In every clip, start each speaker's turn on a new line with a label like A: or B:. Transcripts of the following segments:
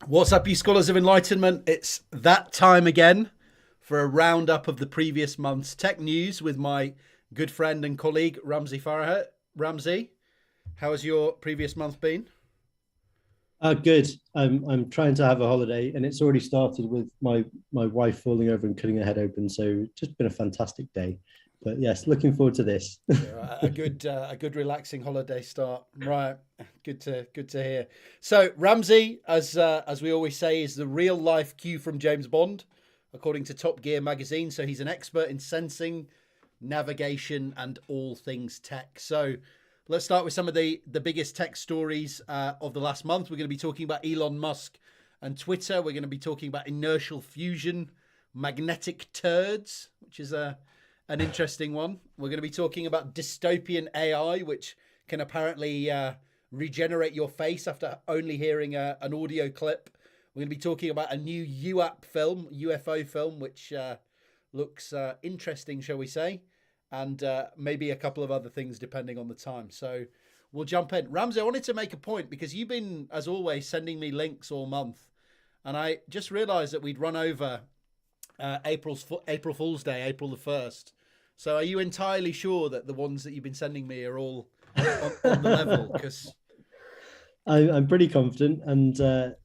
A: What's up, you scholars of enlightenment? It's that time again for a roundup of the previous month's tech news with my good friend and colleague, Ramsey Faragher. Ramsey, how has your previous month been?
B: Good. I'm trying to have a holiday, and it's already started with my wife falling over and cutting her head open. So just been a fantastic day. But yes, looking forward to this.
A: Yeah, a good relaxing holiday start. Right, good to hear. So Ramsey, as we always say, is the real life Q from James Bond, according to Top Gear magazine. So he's an expert in sensing, navigation, and all things tech. So let's start with some of the biggest tech stories of the last month. We're going to be talking about Elon Musk and Twitter. We're going to be talking about inertial fusion, magnetic turds, which is an interesting one. We're going to be talking about dystopian AI, which can apparently regenerate your face after only hearing an audio clip. We're going to be talking about a new UFO film, which looks interesting, shall we say, and maybe a couple of other things depending on the time. So we'll jump in. Ramsey, I wanted to make a point because you've been, as always, sending me links all month, and I just realised that we'd run over April Fool's Day, April the 1st. So are you entirely sure that the ones that you've been sending me are all on the level? Because
B: I'm pretty confident, and I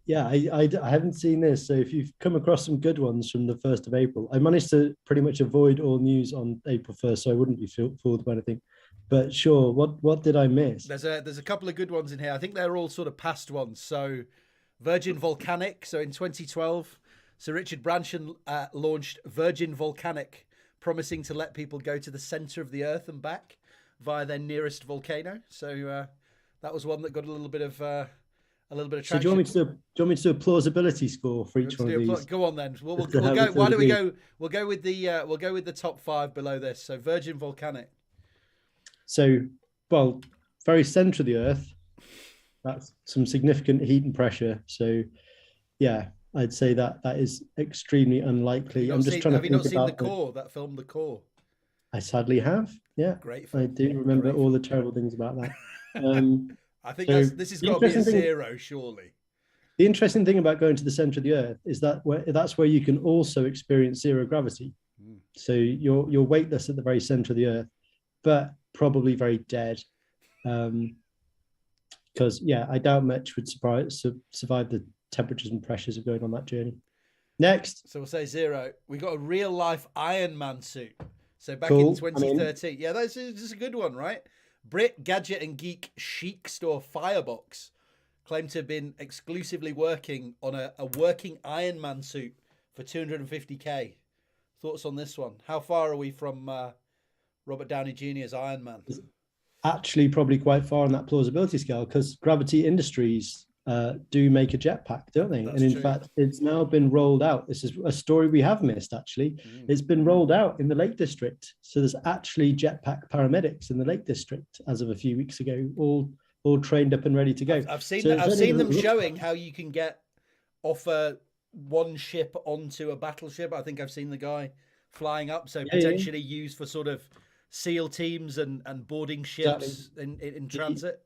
B: haven't seen this. So if you've come across some good ones from the 1st of April, I managed to pretty much avoid all news on April 1st, so I wouldn't be fooled by anything. But sure, what did I miss?
A: there's a couple of good ones in here. I think they're all sort of past ones. So Virgin Volcanic. So in 2012, Sir Richard Branson launched Virgin Volcanic, promising to let people go to the center of the earth and back via their nearest volcano. So that was one that got a little bit of traction.
B: So do you want me to do a plausibility score for each one of these?
A: Go on then. We'll go. Why don't we go? We'll go with the top 5 below this. So Virgin Volcanic.
B: So, well, very center of the earth. That's some significant heat and pressure. So, yeah, I'd say that is extremely unlikely.
A: Have you not seen The Core? That film, The Core.
B: I sadly have. Yeah,
A: great film.
B: I do remember all the terrible things about that.
A: I think this has got to be a 0, surely.
B: The interesting thing about going to the center of the Earth is that's where you can also experience zero gravity. So you're weightless at the very center of the Earth, but probably very dead. Because I doubt much would survive the temperatures and pressures of going on that journey. Next.
A: So we'll say 0. We got a real life Iron Man suit. So back in 2013. Yeah, this is a good one, right? Brit Gadget and Geek chic store Firebox claimed to have been exclusively working on a working Iron Man suit for 250k. Thoughts on this one? How far are we from Robert Downey Jr.'s Iron Man?
B: Actually, probably quite far on that plausibility scale, because Gravity Industries do make a jetpack, don't they?
A: That's
B: and in
A: true.
B: fact, it's now been rolled out. This is a story we have missed, actually. It's been rolled out in the Lake District. So there's actually jetpack paramedics in the Lake District as of a few weeks ago, all trained up and ready to go.
A: I've seen them showing how you can get off one ship onto a battleship. I think I've seen the guy flying up, so potentially used for sort of SEAL teams and boarding ships in transit.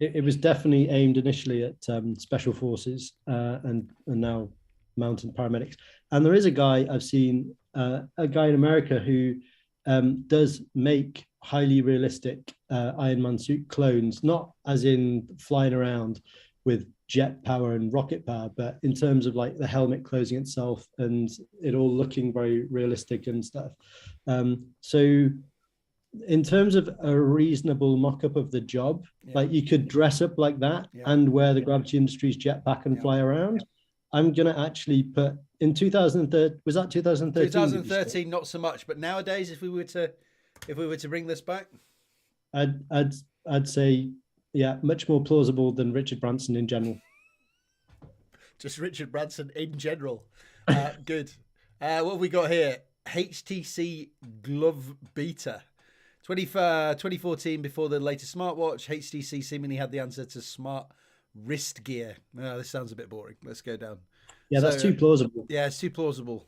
B: It was definitely aimed initially at special forces and now mountain paramedics. And there is a guy I've seen, a guy in America who does make highly realistic Iron Man suit clones, not as in flying around with jet power and rocket power, but in terms of like the helmet closing itself and it all looking very realistic and stuff. So in terms of a reasonable mock-up of the job, like you could dress up like that and wear the Gravity Industries jetpack and fly around. I'm gonna actually put in 2013. Was that 2013?
A: 2013, not so much. But nowadays, if we were to bring this back,
B: I'd say much more plausible than Richard Branson in general.
A: Just Richard Branson in general. Good. What have we got here? HTC Glove Beta. 2014, before the latest smartwatch, HTC seemingly had the answer to smart wrist gear. Oh, this sounds a bit boring. Let's go down.
B: Yeah, that's too plausible.
A: Yeah, it's too plausible.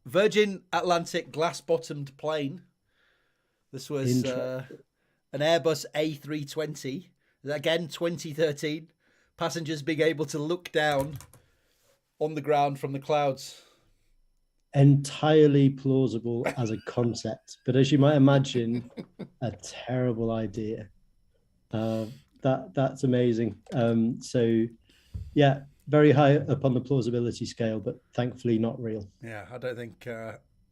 A: Virgin Atlantic glass-bottomed plane. This was an Airbus A320. Again, 2013. passengers being able to look down on the ground from the clouds.
B: Entirely plausible as a concept, but as you might imagine, a terrible idea. That's amazing. So, yeah, very high up on the plausibility scale, but thankfully not real.
A: Yeah, I don't think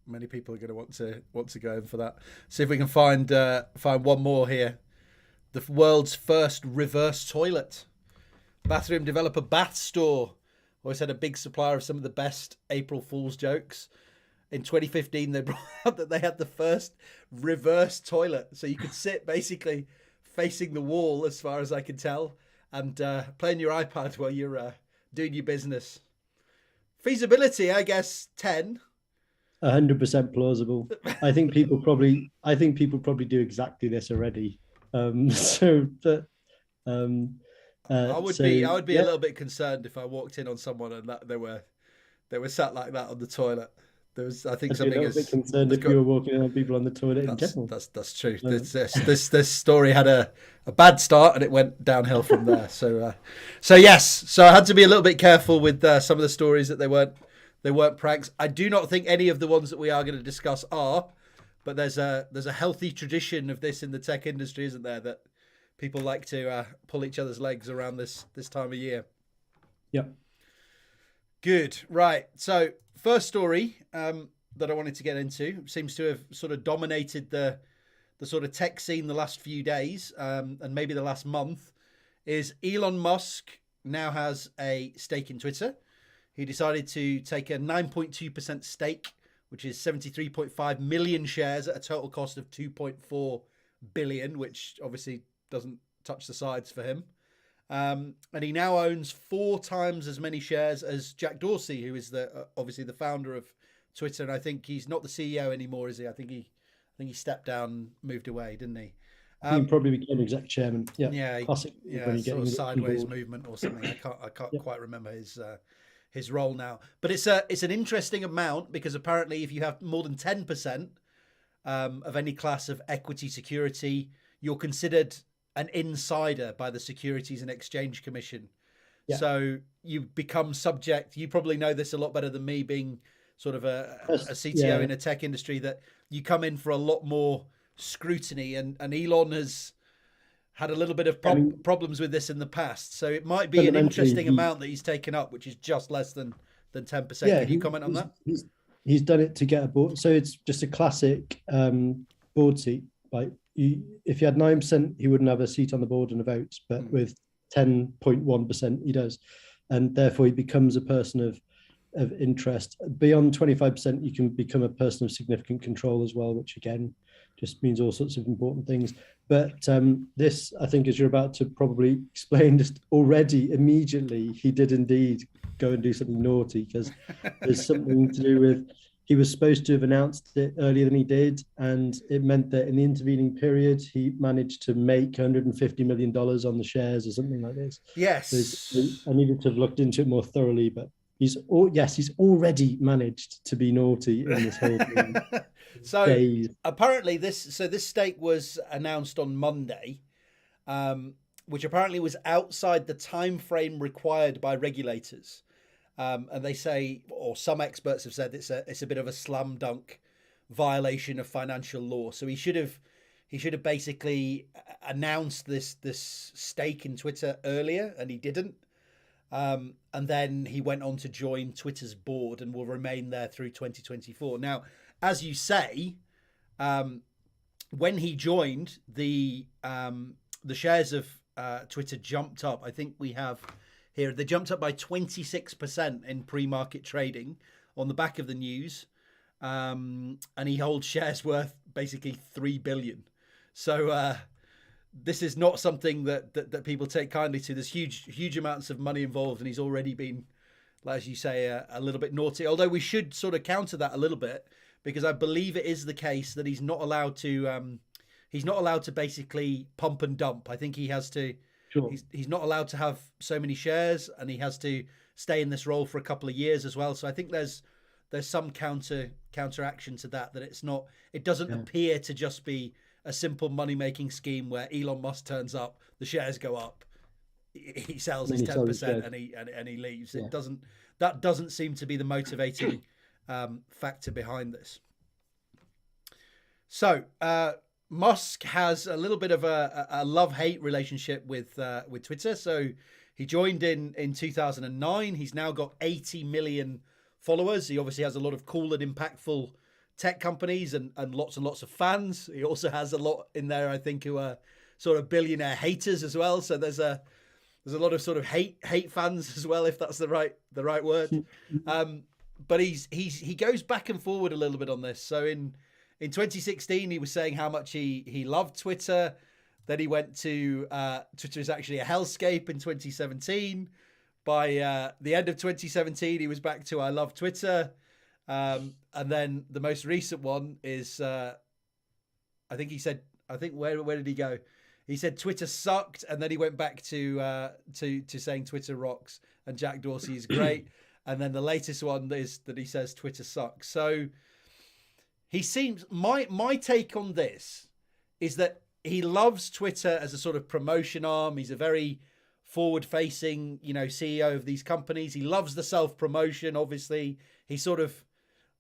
A: many people are going to want to go in for that. See if we can find one more here. The world's first reverse toilet. Bathroom developer Bath Store always had a big supplier of some of the best April Fool's jokes. In 2015, they brought out that they had the first reverse toilet, so you could sit basically facing the wall, as far as I can tell, and playing your iPad while you're doing your business. Feasibility, I guess, 10.
B: 100% plausible. I think people probably do exactly this already. I
A: would be a little bit concerned if I walked in on someone and that they were sat like that on the toilet. I think something is.
B: A bit concerned if you were walking on people on the toilet in general.
A: That's true. This story had a bad start and it went downhill from there. So yes. So I had to be a little bit careful with some of the stories that they weren't pranks. I do not think any of the ones that we are going to discuss are, but there's a healthy tradition of this in the tech industry, isn't there? That people like to pull each other's legs around this time of year.
B: Yep.
A: Good. Right. So first story that I wanted to get into seems to have sort of dominated the sort of tech scene the last few days and maybe the last month is Elon Musk now has a stake in Twitter. He decided to take a 9.2% stake, which is 73.5 million shares at a total cost of 2.4 billion, which obviously doesn't touch the sides for him. And he now owns 4 times as many shares as Jack Dorsey, who is obviously the founder of Twitter. And I think he's not the CEO anymore, is he? I think he stepped down, moved away, didn't he?
B: He probably became exec chairman. Yeah,
A: classic. Yeah, sort of sideways movement or something. I can't quite remember his role now. But it's an interesting amount because apparently, if you have more than 10% of any class of equity security, you're considered an insider by the Securities and Exchange Commission. Yeah. So you become subject. You probably know this a lot better than me, being sort of a CTO in a tech industry, that you come in for a lot more scrutiny. And Elon has had a little bit of problems with this in the past. So it might be an interesting amount that he's taken up, which is just less than 10%. Yeah, Can you comment on that?
B: He's done it to get a board. So it's just a classic board seat. Like if he had 9%, he wouldn't have a seat on the board and a vote, but with 10.1%, he does. And therefore he becomes a person of interest. Beyond 25%, you can become a person of significant control as well, which again, just means all sorts of important things. But this, I think, as you're about to probably explain, just already immediately, he did indeed go and do something naughty, because there's something to do with, he was supposed to have announced it earlier than he did, and it meant that in the intervening period, he managed to make $150 million on the shares or something like this.
A: Yes.
B: So I needed to have looked into it more thoroughly, but he's already managed to be naughty in this whole thing.
A: So apparently this stake was announced on Monday, which apparently was outside the time frame required by regulators. And they say, or some experts have said, it's a bit of a slam dunk violation of financial law. So he should have basically announced this stake in Twitter earlier, and he didn't. And then he went on to join Twitter's board and will remain there through 2024. Now, as you say, when he joined, the shares of Twitter jumped up. I think we have here, they jumped up by 26% in pre-market trading on the back of the news. And he holds shares worth basically 3 billion. So this is not something that people take kindly to. There's huge amounts of money involved, and he's already been, as you say, a little bit naughty. Although we should sort of counter that a little bit, because I believe it is the case that he's not allowed to basically pump and dump. I think he has to. Sure. He's not allowed to have so many shares, and he has to stay in this role for a couple of years as well. So I think there's some counter action to that it doesn't appear to just be a simple money making scheme where Elon Musk turns up, the shares go up. he sells
B: And
A: his
B: he sells his
A: 10%
B: shares.
A: and he leaves.
B: Yeah.
A: That doesn't seem to be the motivating factor behind this. So Musk has a little bit of a love-hate relationship with Twitter. So he joined in 2009. He's now got 80 million followers. He obviously has a lot of cool and impactful tech companies and lots of fans. He also has a lot in there, I think, who are sort of billionaire haters as well. So there's a lot of sort of hate fans as well, if that's the right word. But he goes back and forward a little bit on this. So in 2016, he was saying how much he loved Twitter. Then he went to Twitter is actually a hellscape in 2017. By the end of 2017, he was back to I love Twitter. And then the most recent one is I think where did he go? He said Twitter sucked, and then he went back to saying Twitter rocks and Jack Dorsey is great. And then the latest one is that he says Twitter sucks. So he seems my take on this is that he loves Twitter as a sort of promotion arm. He's a very forward-facing, CEO of these companies. He loves the self-promotion. Obviously, he's sort of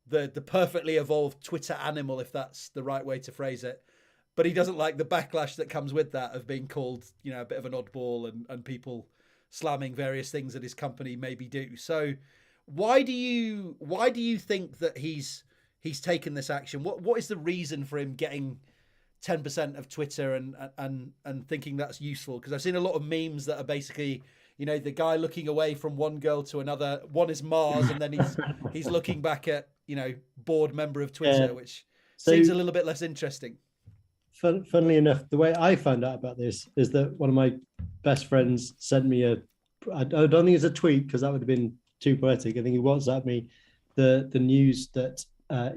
A: the perfectly evolved Twitter animal, if that's the right way to phrase it. But he doesn't like the backlash that comes with that of being called, a bit of an oddball and people slamming various things that his company maybe do. So, why do you think that he's taken this action? What is the reason for him getting 10% of Twitter and thinking that's useful? Because I've seen a lot of memes that are basically, the guy looking away from one girl to another. One is Mars, and then he's looking back at, board member of Twitter, which seems a little bit less interesting.
B: Funnily enough, the way I found out about this is that one of my best friends sent me I don't think it's a tweet because that would have been too poetic. I think he WhatsApped me the news that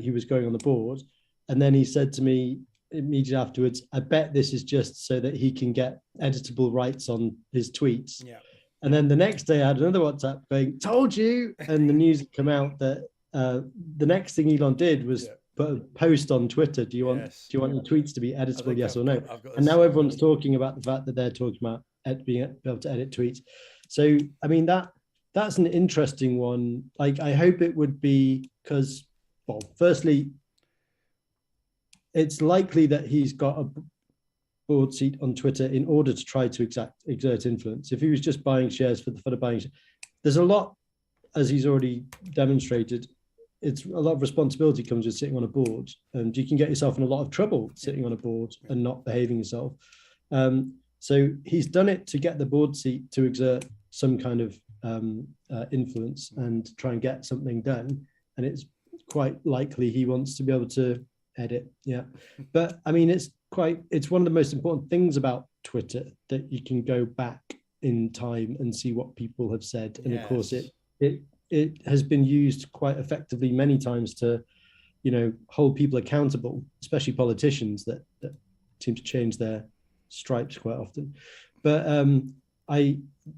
B: he was going on the board. And then he said to me immediately afterwards, I bet this is just so that he can get editable rights on his tweets.
A: Yeah.
B: And then the next day I had another WhatsApp going, told you. And the news had come out that the next thing Elon did was put a post on Twitter. Do you want your tweets to be editable, yes or no? And now everyone's talking about the fact that they're talking about being able to edit tweets. So, I mean, that's an interesting one. Like, I hope it would be because, well, firstly, it's likely that he's got a board seat on Twitter in order to try to exert influence. If he was just buying shares for the fun of buying shares, there's a lot, as he's already demonstrated, it's a lot of responsibility comes with sitting on a board, and you can get yourself in a lot of trouble sitting on a board and not behaving yourself. So he's done it to get the board seat to exert some kind of influence and try and get something done. And it's quite likely he wants to be able to edit. Yeah. But I mean, it's one of the most important things about Twitter that you can go back in time and see what people have said. And of course it has been used quite effectively many times to, hold people accountable, especially politicians that seem to change their stripes quite often. But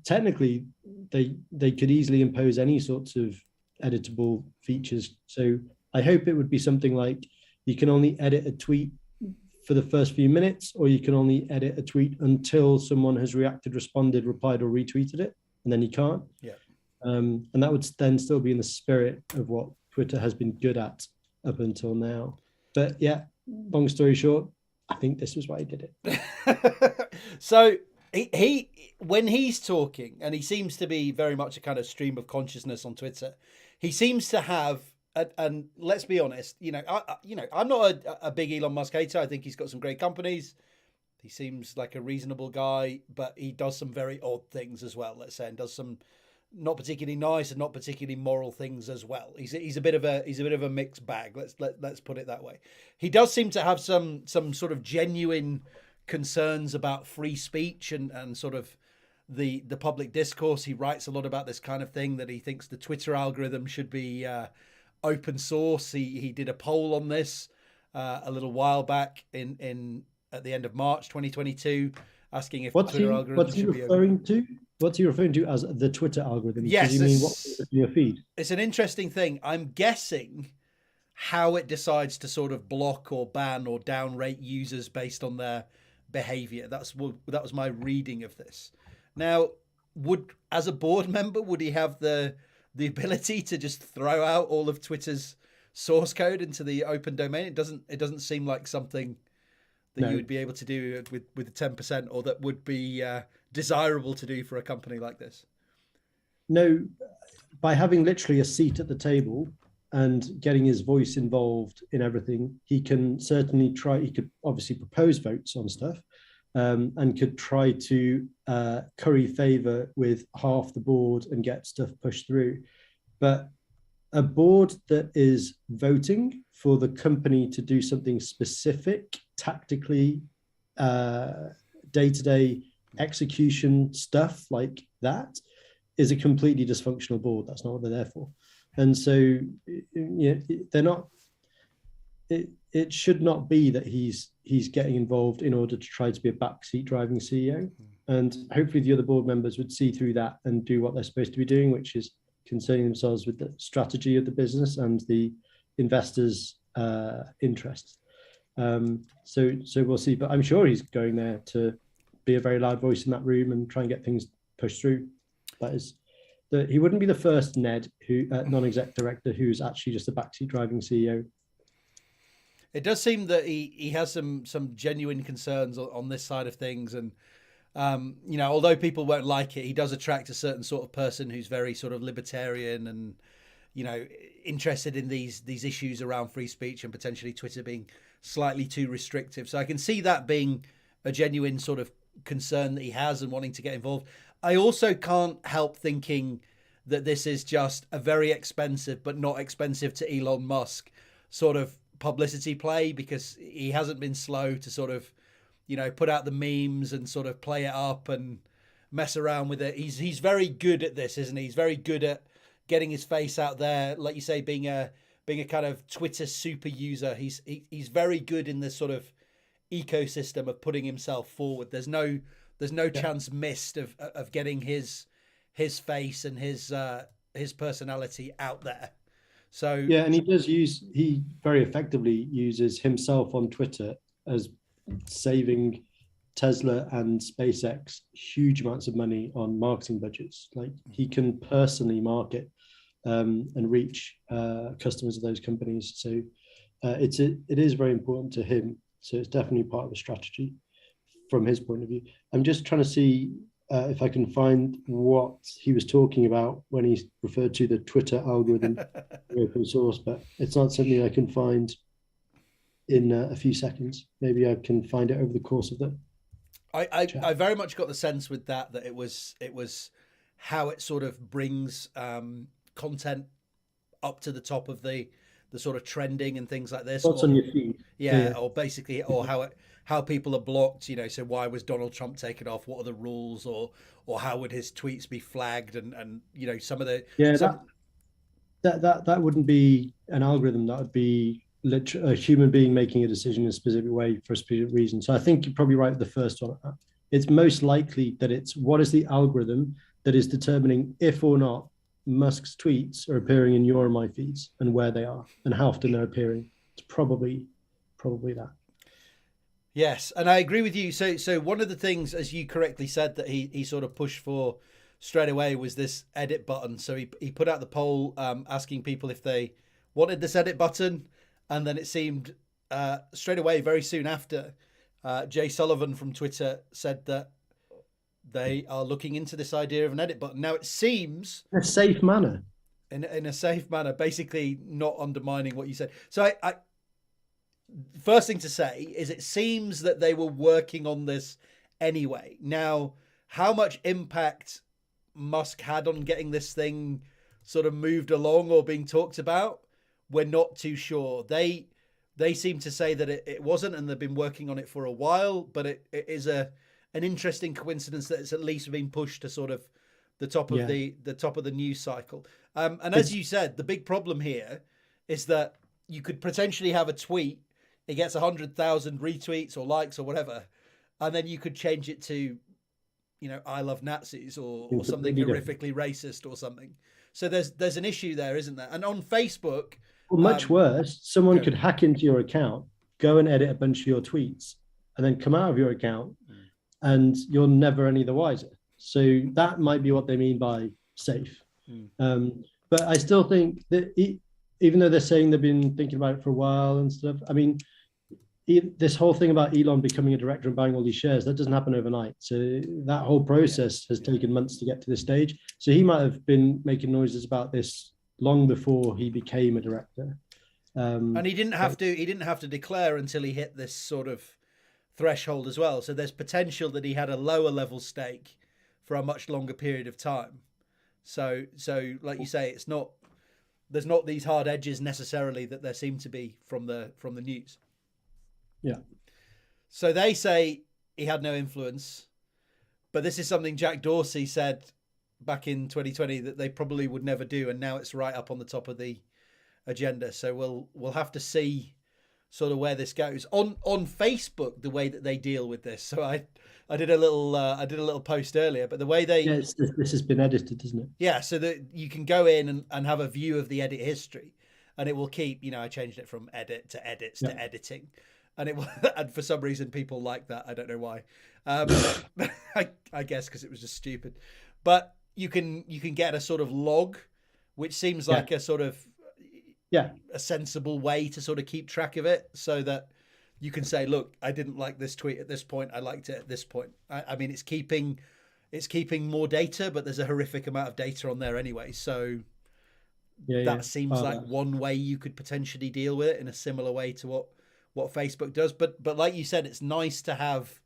B: technically they could easily impose any sorts of editable features. So I hope it would be something like you can only edit a tweet for the first few minutes, or you can only edit a tweet until someone has reacted, responded, replied, or retweeted it, and then you can't.
A: Yeah.
B: And that would then still be in the spirit of what Twitter has been good at up until now. But yeah, long story short, I think this was why he did it.
A: So he when he's talking, and he seems to be very much a kind of stream of consciousness on Twitter, he seems to have, and let's be honest, I'm not a big Elon Musk hater. I think he's got some great companies. He seems like a reasonable guy, but he does some very odd things as well, let's say, and does some not particularly nice and not particularly moral things as well. He's a bit of a mixed bag. Let's put it that way. He does seem to have some sort of genuine concerns about free speech and sort of the public discourse. He writes a lot about this kind of thing, that he thinks the Twitter algorithm should be open source. He did a poll on this a little while back in at the end of March 2022, asking if the Twitter algorithm should be open.
B: What's he referring to as the Twitter algorithm?
A: Yes.
B: You mean what's in your feed?
A: It's an interesting thing. I'm guessing how it decides to sort of block or ban or downrate users based on their behavior. That was my reading of this. Now, as a board member, would he have the ability to just throw out all of Twitter's source code into the open domain? It doesn't seem like something that you would be able to do with 10%, or that would be desirable to do for a company like this.
B: No, by having literally a seat at the table and getting his voice involved in everything, he can certainly try. He could obviously propose votes on stuff, and could try to curry favor with half the board and get stuff pushed through. But a board that is voting for the company to do something specific, tactically, day-to-day execution stuff like that, is a completely dysfunctional board. That's not what they're there for. And so, they're not. It should not be that he's getting involved in order to try to be a backseat driving CEO. And hopefully the other board members would see through that and do what they're supposed to be doing, which is concerning themselves with the strategy of the business and the investors' interests. So we'll see. But I'm sure he's going there to be a very loud voice in that room and try and get things pushed through. He wouldn't be the first Ned non-exec director who's actually just a backseat driving CEO.
A: It does seem that he has some genuine concerns on this side of things, and although people won't like it, he does attract a certain sort of person who's very sort of libertarian and interested in these issues around free speech and potentially Twitter being slightly too restrictive. So I can see that being a genuine sort of concern that he has and wanting to get involved. I also can't help thinking that this is just a very expensive, but not expensive to Elon Musk sort of publicity play, because he hasn't been slow to sort of, put out the memes and sort of play it up and mess around with it. He's very good at this, isn't he? He's very good at getting his face out there, like you say, being a kind of Twitter super user. He's very good in this sort of ecosystem of putting himself forward. There's no chance missed of getting his face and his personality out there. So
B: yeah, and he very effectively uses himself on Twitter as saving Tesla and SpaceX huge amounts of money on marketing budgets. Like, he can personally market and reach customers of those companies. So it is very important to him. So it's definitely part of the strategy from his point of view. I'm just trying to see if I can find what he was talking about when he referred to the Twitter algorithm open source, but it's not something I can find in a few seconds. Maybe I can find it over the course of the
A: I very much got the sense with that it was how it sort of brings content up to the top of the sort of trending and things like this.
B: What's on your feed?
A: Yeah, or basically, or how people are blocked. So why was Donald Trump taken off? What are the rules? Or how would his tweets be flagged? And some of the
B: that wouldn't be an algorithm. That would be a human being making a decision in a specific way for a specific reason. So I think you're probably right with the first one. It's most likely that it's what is the algorithm that is determining if or not Musk's tweets are appearing in your and my feeds, and where they are and how often they're appearing. It's probably that.
A: Yes, and I agree with you. So one of the things, as you correctly said, that he sort of pushed for straight away was this edit button. So he put out the poll asking people if they wanted this edit button, and then it seemed straight away, very soon after, Jay Sullivan from Twitter said that they are looking into this idea of an edit button. Now, it seems
B: in a safe manner.
A: In a safe manner, basically not undermining what you said. So I first thing to say is it seems that they were working on this anyway. Now, how much impact Musk had on getting this thing sort of moved along or being talked about, we're not too sure. They seem to say that it wasn't, and they've been working on it for a while, but it is an interesting coincidence that it's at least been pushed to sort of the top of the top of the news cycle. And as you said, the big problem here is that you could potentially have a tweet, it gets 100,000 retweets or likes or whatever, and then you could change it to, I love Nazis or something horrifically racist or something. So there's an issue there, isn't there? And on Facebook,
B: well, much worse, someone could hack into your account, go and edit a bunch of your tweets, and then come out of your account, and you're never any the wiser. So that might be what they mean by safe. But I still think that even though they're saying they've been thinking about it for a while and stuff, I mean, this whole thing about Elon becoming a director and buying all these shares, that doesn't happen overnight. So that whole process has taken months to get to this stage. So he might have been making noises about this long before he became a director.
A: And he didn't have to declare until he hit this sort of threshold as well. So there's potential that he had a lower level stake for a much longer period of time. So like you say, there's not these hard edges necessarily that there seem to be from the news.
B: Yeah.
A: So they say he had no influence, but this is something Jack Dorsey said back in 2020 that they probably would never do, and now it's right up on the top of the agenda. So we'll have to see sort of where this goes on Facebook, the way that they deal with this. So I did a little post earlier, but the way they
B: this has been edited, isn't it?
A: Yeah, so that you can go in and have a view of the edit history, and it will keep. I changed it from edit to edits to editing. And and for some reason people like that. I don't know why. I guess because it was just stupid. But you can get a sort of log, which seems like a sort of a sensible way to sort of keep track of it, so that you can say, look, I didn't like this tweet at this point. I liked it at this point. I mean, it's keeping more data, but there's a horrific amount of data on there anyway. So that seems like one way you could potentially deal with it in a similar way to what Facebook does, but like you said, it's nice to have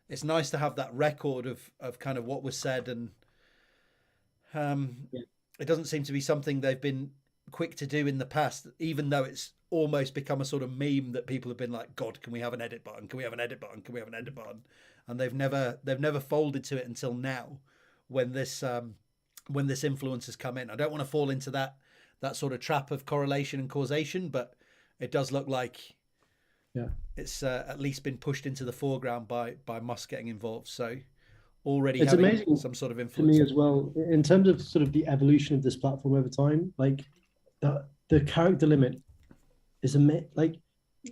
A: that record of kind of what was said, and it doesn't seem to be something they've been quick to do in the past, even though it's almost become a sort of meme that people have been like, God, can we have an edit button? Can we have an edit button? Can we have an edit button? And they've never folded to it until now, when this influence has come in. I don't want to fall into that sort of trap of correlation and causation, but it does look like it's at least been pushed into the foreground by Musk getting involved. So already it's having amazing some sort of influence.
B: To me as well, in terms of sort of the evolution of this platform over time, like the character limit is like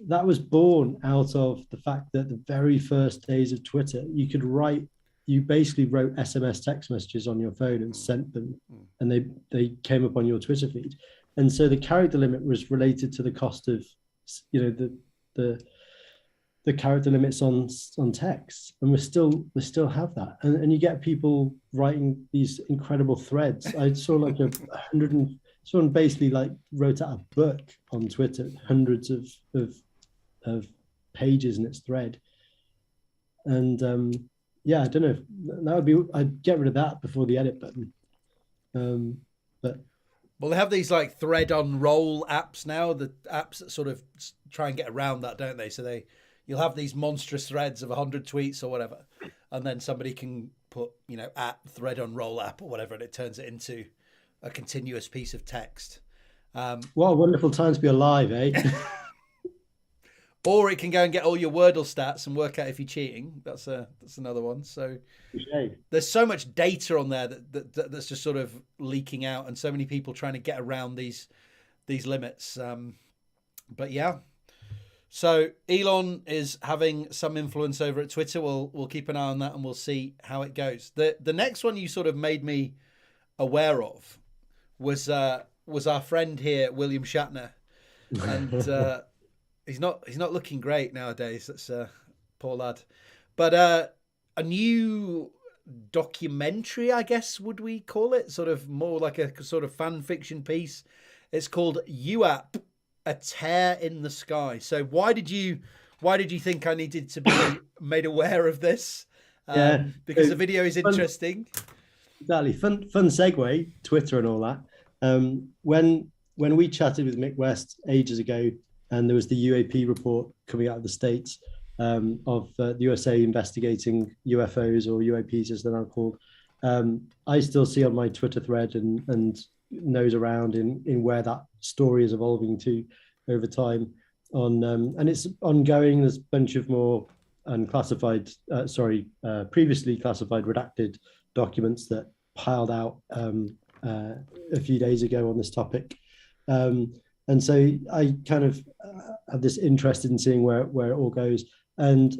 B: that was born out of the fact that the very first days of Twitter, you basically wrote SMS text messages on your phone and sent them, and they came up on your Twitter feed. And so the character limit was related to the cost of, the character limits on text, and we still have that, and you get people writing these incredible threads. I saw like someone basically like wrote out a book on Twitter, hundreds of pages in its thread, and I don't know if I'd get rid of that before the edit button, but.
A: Well, they have these like thread on roll apps now, the apps that sort of try and get around that, don't they? So you'll have these monstrous threads of 100 tweets or whatever, and then somebody can put, at thread on roll app or whatever, and it turns it into a continuous piece of text.
B: What a wonderful time to be alive, eh?
A: Or it can go and get all your Wordle stats and work out if you're cheating. That's another one. So there's so much data on there that's just sort of leaking out, and so many people trying to get around these limits. But yeah. So Elon is having some influence over at Twitter. We'll keep an eye on that, and we'll see how it goes. The next one you sort of made me aware of was our friend here, William Shatner, and he's not looking great nowadays. That's poor lad. But a new documentary, I guess, would we call it? Sort of more like a sort of fan fiction piece. It's called UAP, A Tear in the Sky. So why did you think I needed to be made aware of this? Because the video is interesting.
B: Exactly. Fun segue, Twitter and all that. When we chatted with Mick West ages ago, and there was the UAP report coming out of the States of the USA investigating UFOs, or UAPs as they're now called. I still see on my Twitter thread and nose around in where that story is evolving to over time. And it's ongoing. There's a bunch of more unclassified, previously classified redacted documents that piled out a few days ago on this topic. And so I kind of have this interest in seeing where it all goes. And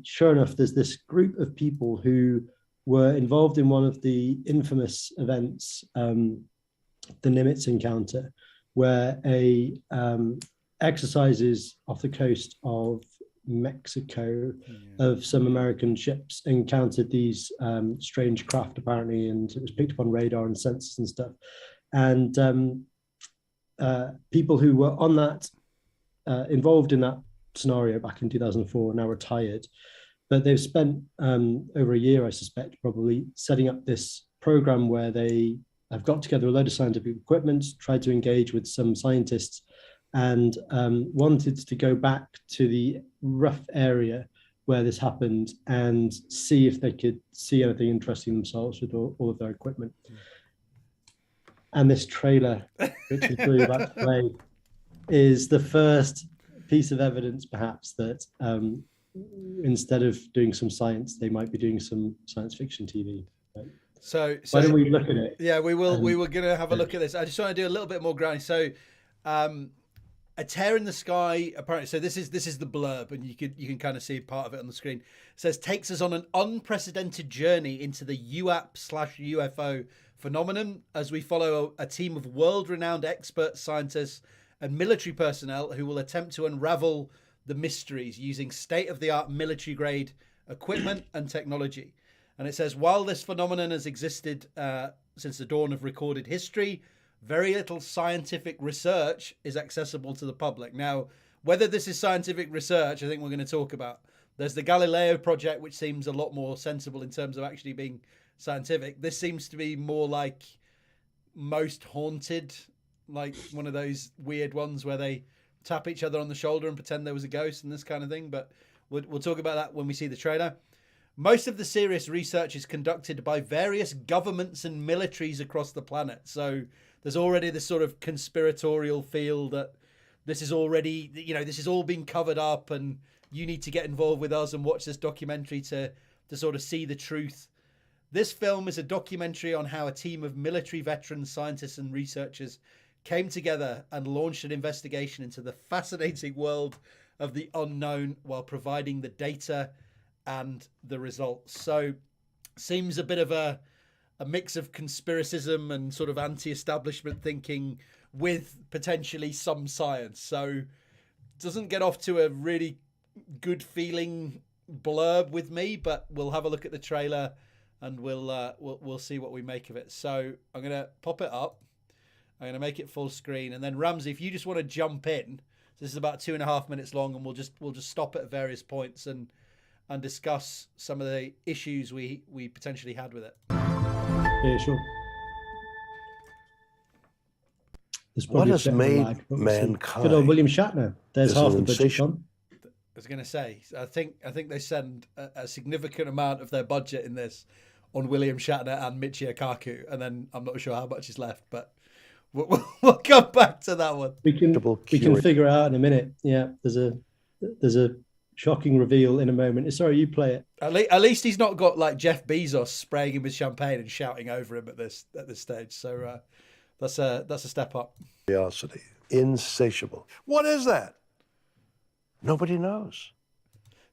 B: sure enough, there's this group of people who were involved in one of the infamous events, the Nimitz encounter, where exercises off the coast of Mexico of some American ships encountered these strange craft apparently, and it was picked up on radar and sensors and stuff. And people who were on that, involved in that scenario back in 2004 are now retired. But they've spent over a year, I suspect, probably setting up this program where they have got together a load of scientific equipment, tried to engage with some scientists, and wanted to go back to the rough area where this happened and see if they could see anything interesting themselves with all of their equipment. And this trailer, which is really about to play, is the first piece of evidence, perhaps, that instead of doing some science, they might be doing some science fiction TV.
A: So
B: why don't we look at it?
A: Yeah, we will. We were going to have a look at this. I just want to do a little bit more grounding. So, a tear in the sky. Apparently, so this is the blurb, and you can kind of see part of it on the screen. It says takes us on an unprecedented journey into the UAP/UFO phenomenon as we follow a team of world-renowned expert scientists and military personnel who will attempt to unravel the mysteries using state-of-the-art military-grade equipment and technology. And it says, while this phenomenon has existed since the dawn of recorded history, very little scientific research is accessible to the public. Now, whether this is scientific research, I think we're going to talk about. There's the Galileo project, which seems a lot more sensible in terms of actually being scientific. This seems to be more like Most Haunted, like one of those weird ones where they tap each other on the shoulder and pretend there was a ghost and this kind of thing. But we'll talk about that when we see the trailer. Most of the serious research is conducted by various governments and militaries across the planet. So there's already this sort of conspiratorial feel that this is already, this is all being covered up and you need to get involved with us and watch this documentary to sort of see the truth. This film is a documentary on how a team of military veterans, scientists and researchers came together and launched an investigation into the fascinating world of the unknown while providing the data and the results. So seems a bit of a mix of conspiracism and sort of anti-establishment thinking with potentially some science. So doesn't get off to a really good feeling blurb with me, but we'll have a look at the trailer and we'll see what we make of it. So I'm going to pop it up. I'm going to make it full screen. And then Ramsey, if you just want to jump in, this is about 2.5 minutes long, and we'll just stop at various points and discuss some of the issues we potentially had with it.
B: Yeah, sure.
C: What has made mankind?
B: Good old William Shatner. There's half the budget gone.
A: I was going to say, I think they send a significant amount of their budget in this on William Shatner and Michio Kaku, and then I'm not sure how much is left, but we'll come back to that one.
B: We can figure it out in a minute. Yeah, there's a shocking reveal in a moment. Sorry, you play it.
A: At least he's not got like Jeff Bezos spraying him with champagne and shouting over him at this stage. So that's a step up.
C: Curiosity, insatiable. What is that? Nobody knows.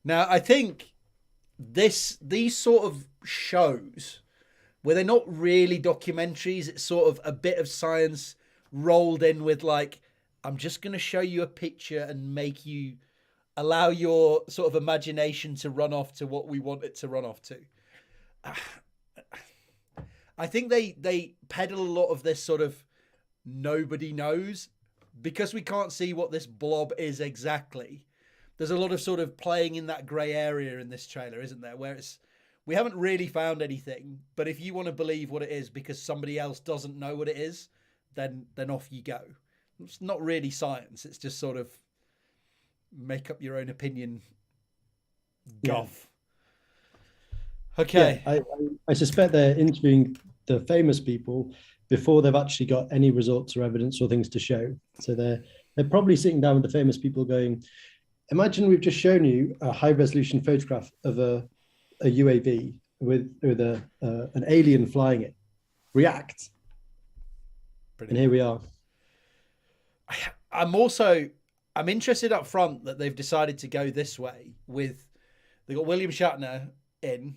A: Now, I think these sort of shows where they're not really documentaries, it's sort of a bit of science rolled in with like, I'm just going to show you a picture and make you allow your sort of imagination to run off to what we want it to run off to. I think they peddle a lot of this sort of nobody knows because we can't see what this blob is exactly. There's a lot of sort of playing in that grey area in this trailer, isn't there? Where we haven't really found anything, but if you want to believe what it is because somebody else doesn't know what it is, then off you go. It's not really science. It's just sort of make up your own opinion guff. Yeah. Okay.
B: Yeah, I suspect they're interviewing the famous people before they've actually got any results or evidence or things to show. So they're probably sitting down with the famous people going, imagine we've just shown you a high resolution photograph of a UAV with an alien flying it. React. Brilliant. And here we are.
A: I'm interested up front that they've decided to go this way with, they got William Shatner in,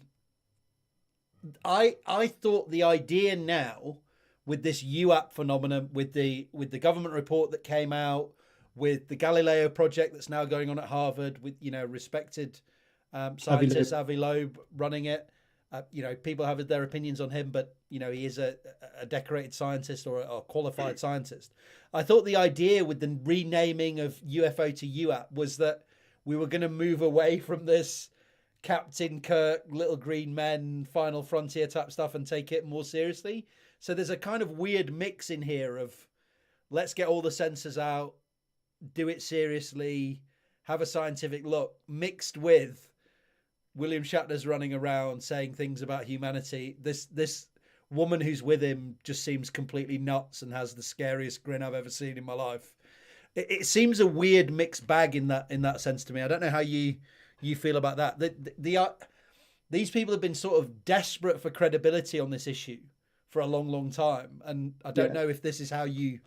A: I thought the idea now with this UAP phenomenon, with the government report that came out, with the Galileo project that's now going on at Harvard, with respected scientist Avi Loeb running it. People have their opinions on him, but he is a decorated scientist or a qualified scientist. I thought the idea with the renaming of UFO to UAP was that we were going to move away from this Captain Kirk, Little Green Men, Final Frontier type stuff and take it more seriously. So there's a kind of weird mix in here of let's get all the censors out, do it seriously, have a scientific look, mixed with William Shatner's running around saying things about humanity. This woman who's with him just seems completely nuts and has the scariest grin I've ever seen in my life. It seems a weird mixed bag in that sense to me. I don't know how you feel about that. These people have been sort of desperate for credibility on this issue for a long, long time, and I don't know if this is how you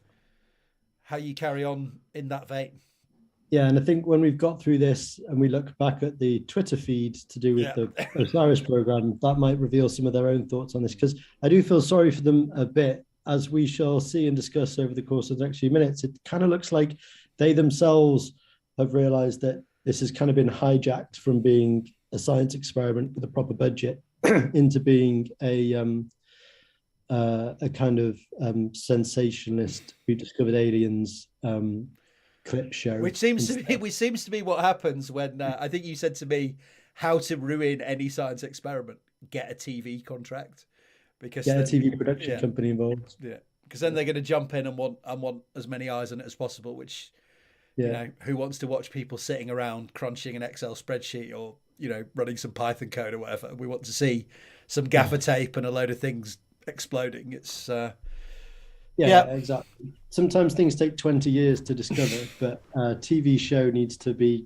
A: carry on in that vein.
B: Yeah, and I think when we've got through this and we look back at the Twitter feed to do with the Osiris program, that might reveal some of their own thoughts on this, because I do feel sorry for them a bit, as we shall see and discuss over the course of the next few minutes. It kind of looks like they themselves have realized that this has kind of been hijacked from being a science experiment with a proper budget into being a kind of sensationalist, we've discovered aliens clip show,
A: which seems to be what happens when I think you said to me, how to ruin any science experiment: get a TV contract, because
B: a TV production company involved.
A: Yeah, because then they're going to jump in and want as many eyes on it as possible. Which who wants to watch people sitting around crunching an Excel spreadsheet or running some Python code or whatever? We want to see some gaffer tape and a load of things exploding. It's
B: exactly. Sometimes things take 20 years to discover, but a TV show needs to be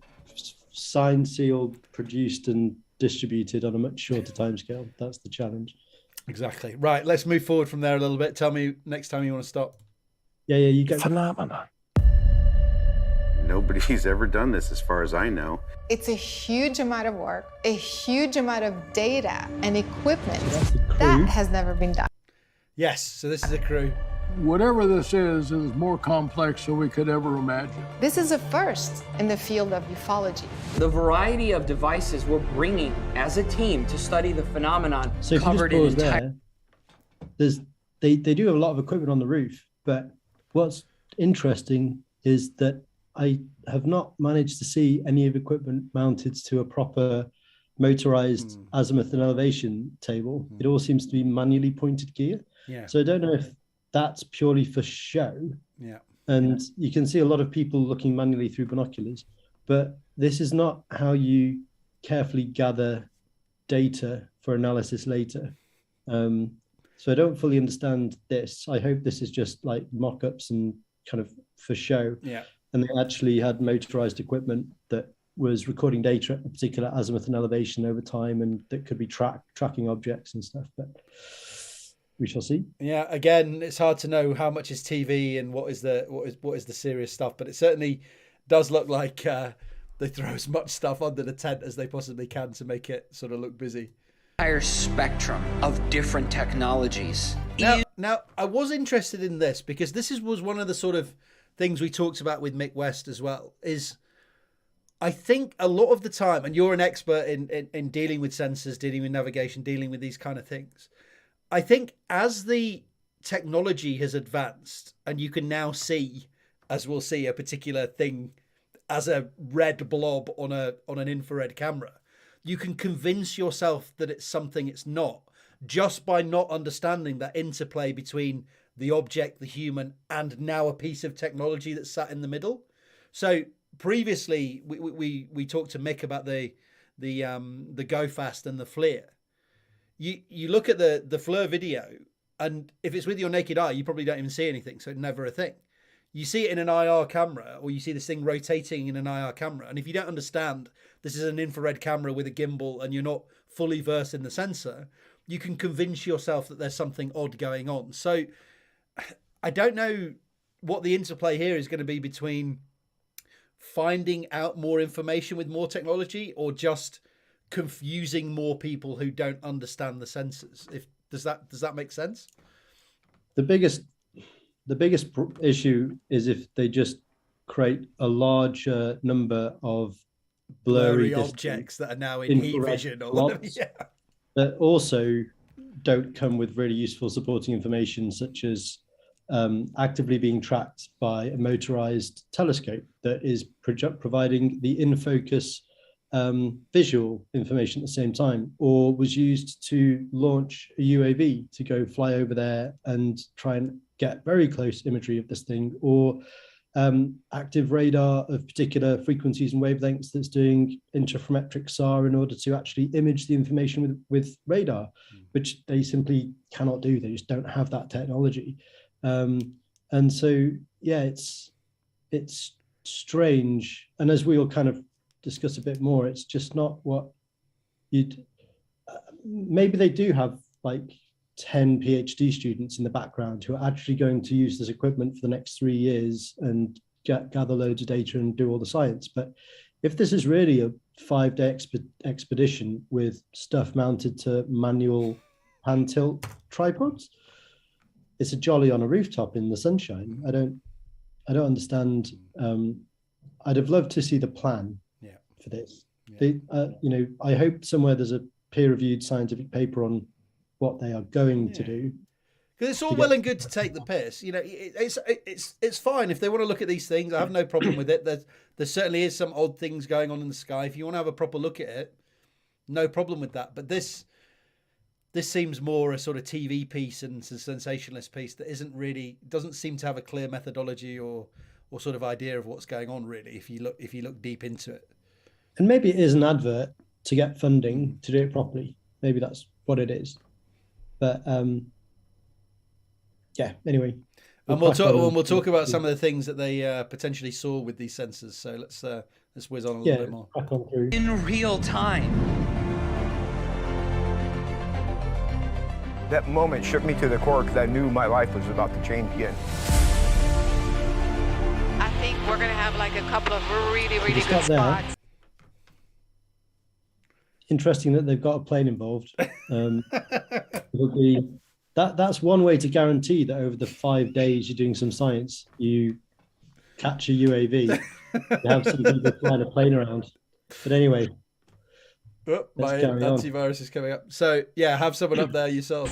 B: signed, sealed, produced and distributed on a much shorter timescale. That's the challenge.
A: Exactly. Right, let's move forward from there a little bit. Tell me next time you want to stop.
B: You go.
C: Phenomenon.
D: Nobody's ever done this as far as I know.
E: It's a huge amount of work, a huge amount of data and equipment
B: So
E: that has never been done.
A: Yes, so this is a crew.
F: Whatever this is more complex than we could ever imagine.
E: This is a first in the field of ufology.
G: The variety of devices we're bringing as a team to study the phenomenon covered in entire...
B: They do have a lot of equipment on the roof, but what's interesting is that I have not managed to see any of equipment mounted to a proper motorized azimuth and elevation table. It all seems to be manually pointed gear.
A: Yeah.
B: So I don't know if that's purely for show.
A: Yeah.
B: And you can see a lot of people looking manually through binoculars, but this is not how you carefully gather data for analysis later. So I don't fully understand this. I hope this is just like mock-ups and kind of for show.
A: Yeah.
B: And they actually had motorized equipment that was recording data at a particular azimuth and elevation over time, and that could be tracking objects and stuff. But we shall see.
A: Yeah, again, it's hard to know how much is TV and what is the serious stuff, but it certainly does look like they throw as much stuff under the tent as they possibly can to make it sort of look busy.
G: Entire spectrum of different technologies.
A: Now, I was interested in this because was one of the sort of things we talked about with Mick West as well, is I think a lot of the time, and you're an expert in dealing with sensors, dealing with navigation, dealing with these kind of things. I think as the technology has advanced and you can now see, as we'll see, a particular thing as a red blob on an infrared camera, you can convince yourself that it's something it's not, just by not understanding that interplay between the object, the human, and now a piece of technology that's sat in the middle. So previously, we talked to Mick about the Go Fast and the FLIR. You look at the FLIR video, and if it's with your naked eye, you probably don't even see anything, so it's never a thing. You see it in an IR camera, or you see this thing rotating in an IR camera, and if you don't understand this is an infrared camera with a gimbal and you're not fully versed in the sensor, you can convince yourself that there's something odd going on. So I don't know what the interplay here is going to be between finding out more information with more technology or just confusing more people who don't understand the sensors. Does that make sense?
B: The biggest issue is if they just create a larger number of blurry
A: objects that are now in heat vision or whatever. Yeah.
B: That also don't come with really useful supporting information, such as actively being tracked by a motorized telescope that is providing the in-focus visual information at the same time, or was used to launch a UAV to go fly over there and try and get very close imagery of this thing, or active radar of particular frequencies and wavelengths that's doing interferometric SAR in order to actually image the information with radar, which they simply cannot do. They just don't have that technology. And so, yeah, it's strange. And as we'll kind of discuss a bit more, it's just not what you'd, maybe they do have like 10 PhD students in the background who are actually going to use this equipment for the next 3 years and gather loads of data and do all the science. But if this is really a 5-day expedition with stuff mounted to manual hand tilt tripods, it's a jolly on a rooftop in the sunshine. I don't understand. I'd have loved to see the plan for this. Yeah. I hope somewhere there's a peer-reviewed scientific paper on what they are going to do.
A: Because it's all well and good to take the piss. It's fine if they want to look at these things. I have no problem with it. There certainly is some odd things going on in the sky. If you want to have a proper look at it, no problem with that. But this seems more a sort of TV piece and a sensationalist piece that doesn't seem to have a clear methodology or sort of idea of what's going on, really, if you look deep into it.
B: And maybe it is an advert to get funding to do it properly. Maybe that's what it is. But anyway.
A: And we'll talk about some of the things that they potentially saw with these sensors. So let's whiz on a little bit more.
G: In real time.
H: That moment shook me to the core because I knew my life was about to change again.
I: I think we're going to have like a couple of really, really good spots.
B: Interesting that they've got a plane involved. That's one way to guarantee that over the 5 days you're doing some science, you catch a UAV, you have some people flying a plane around. But anyway,
A: my antivirus is coming up. So yeah, have someone up there yourself.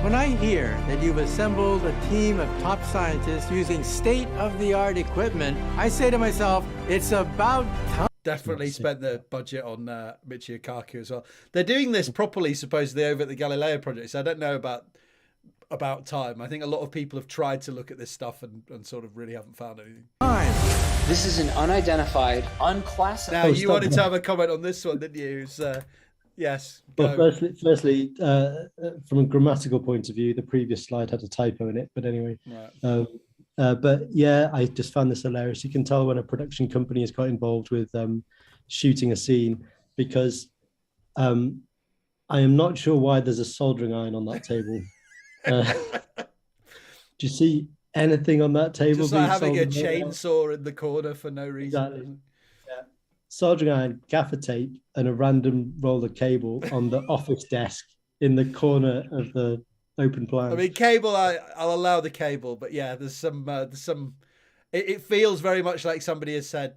J: When I hear that you've assembled a team of top scientists using state-of-the-art equipment, I say to myself, it's about time.
A: Definitely spent the budget on Michio Kaku as well. They're doing this properly, supposedly, over at the Galileo project. So I don't know about time. I think a lot of people have tried to look at this stuff and sort of really haven't found anything.
G: This is an unidentified, unclassified.
A: Now, you wanted to have a comment on this one, didn't you? Yes.
B: Well, firstly, from a grammatical point of view, the previous slide had a typo in it. But anyway,
A: right.
B: But yeah, I just found this hilarious. You can tell when a production company has got involved with shooting a scene, because I am not sure why there's a soldering iron on that table. Do you see anything on that table?
A: Just like having a chainsaw in the corner for no reason.
B: Exactly. Soldering iron, gaffer tape, and a random roll of cable on the office desk in the corner of the open plan.
A: I mean, cable, I'll allow the cable, but yeah, there's some. It feels very much like somebody has said,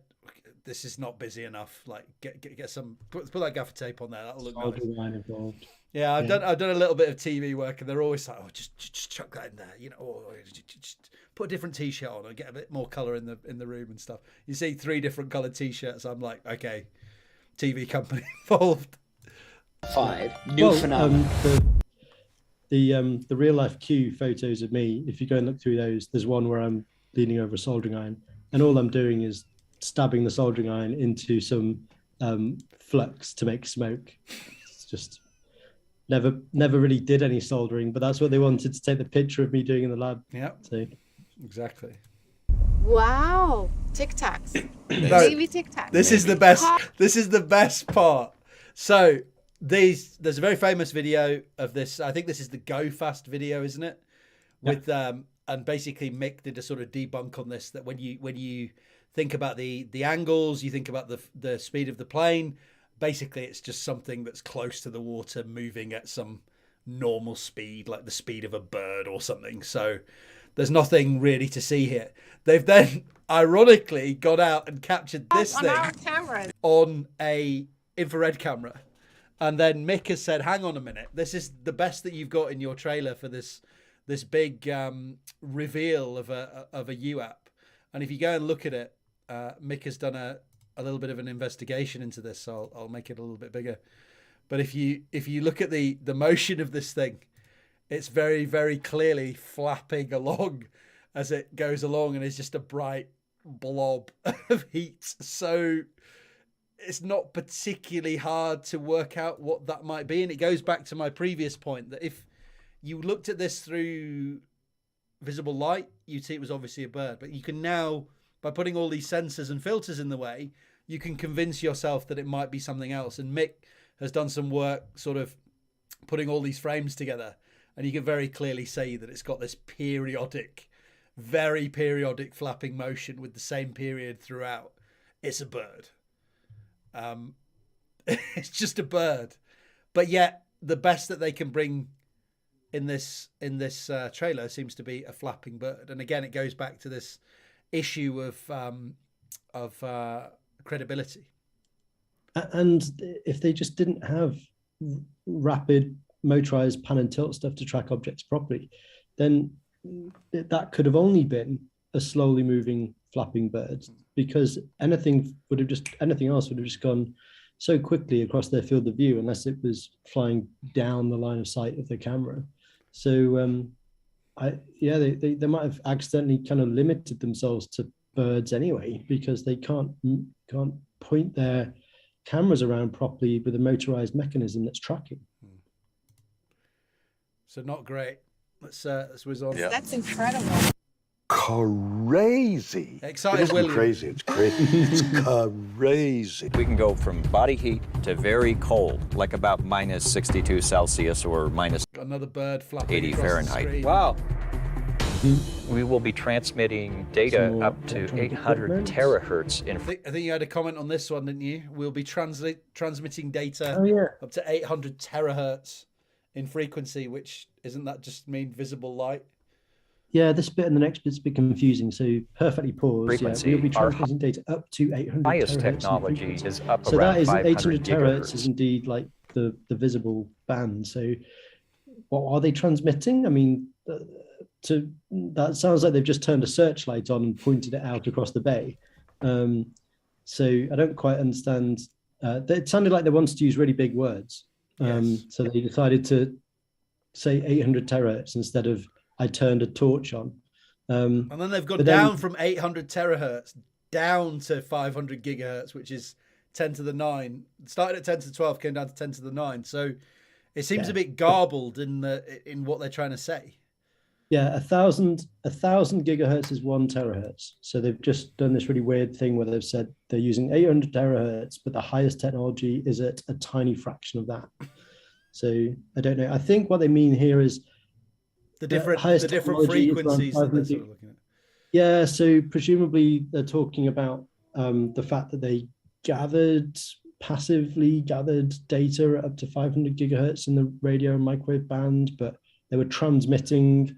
A: "This is not busy enough. Like, get some. Put that gaffer tape on there. That'll look
B: soldering
A: nice."
B: iron involved.
A: Yeah, I've done a little bit of TV work, and they're always like, "Oh, just chuck that in there, or just put a different T-shirt on and get a bit more color in the room and stuff." You see 3 different colored T-shirts. I'm like, okay, TV company involved.
G: 5 new phenomena.
B: The real life Q photos of me, if you go and look through those, there's one where I'm leaning over a soldering iron, and all I'm doing is stabbing the soldering iron into some flux to make smoke. It's just never really did any soldering, but that's what they wanted to take the picture of me doing in the lab.
A: Yeah,
B: so
A: exactly.
E: Wow, Tic Tacs, baby Tic Tacs.
A: This is the best. This is the best part. So there's a very famous video of this. I think this is the Go Fast video, isn't it? With and basically Mick did a sort of debunk on this, that when you think about the angles, you think about the speed of the plane. Basically, it's just something that's close to the water, moving at some normal speed, like the speed of a bird or something. So there's nothing really to see here. They've then ironically got out and captured this thing on a infrared camera. And then Mick has said, hang on a minute, this is the best that you've got in your trailer for this big reveal of a UAP. And if you go and look at it, Mick has done a little bit of an investigation into this, so I'll make it a little bit bigger. But if you look at the motion of this thing, it's very, very clearly flapping along as it goes along, and it's just a bright blob of heat. So it's not particularly hard to work out what that might be. And it goes back to my previous point that if you looked at this through visible light, you'd see it was obviously a bird. But you can now, by putting all these sensors and filters in the way, you can convince yourself that it might be something else. And Mick has done some work sort of putting all these frames together. And you can very clearly see that it's got this periodic, very periodic flapping motion with the same period throughout. It's a bird. It's just a bird. But yet the best that they can bring in this trailer seems to be a flapping bird. And again, it goes back to this issue of credibility.
B: And if they just didn't have rapid motorized pan and tilt stuff to track objects properly, then that could have only been a slowly moving flapping bird, because anything else would have just gone so quickly across their field of view unless it was flying down the line of sight of the camera. So they might have accidentally kind of limited themselves to birds anyway, because they can't point their cameras around properly with a motorized mechanism that's tracking.
A: So not great. Let's whiz on.
E: Yeah. That's incredible.
C: Crazy.
A: Excited, William.
C: Crazy. It's crazy. It's crazy.
K: We can go from body heat to very cold, like about minus 62 Celsius or minus
A: another bird flapping
K: 80 Fahrenheit.
G: Wow.
K: We will be transmitting data up to 800 terahertz.
A: I think you had a comment on this one, didn't you? We'll be transmitting data up to 800 terahertz in frequency, which isn't that just mean visible light?
B: Yeah, this bit and the next bit's a bit confusing. So perfectly paused.
K: Frequency.
B: Yeah, we'll be transmitting data up to 800
K: highest
B: terahertz
K: technology is up
B: so
K: around
B: that is
K: 500
B: 800 terahertz
K: gigahertz.
B: is indeed like the visible band. So what are they transmitting? I mean, that sounds like they've just turned a searchlight on and pointed it out across the bay. So I don't quite understand. It sounded like they wanted to use really big words.
A: Yes.
B: So they decided to say 800 terahertz instead of I turned a torch on.
A: And then they've gone down from 800 terahertz down to 500 gigahertz, which is 10 to the 9. Started at 10 to the 12, came down to 10 to the 9. So it seems a bit garbled in what they're trying to say.
B: Yeah, 1,000 gigahertz is 1 terahertz. So they've just done this really weird thing where they've said they're using 800 terahertz, but the highest technology is at a tiny fraction of that. So I don't know. I think what they mean here is
A: the different frequencies that they're sort of looking at.
B: Yeah, so presumably they're talking about the fact that they passively gathered data up to 500 gigahertz in the radio and microwave band, but they were transmitting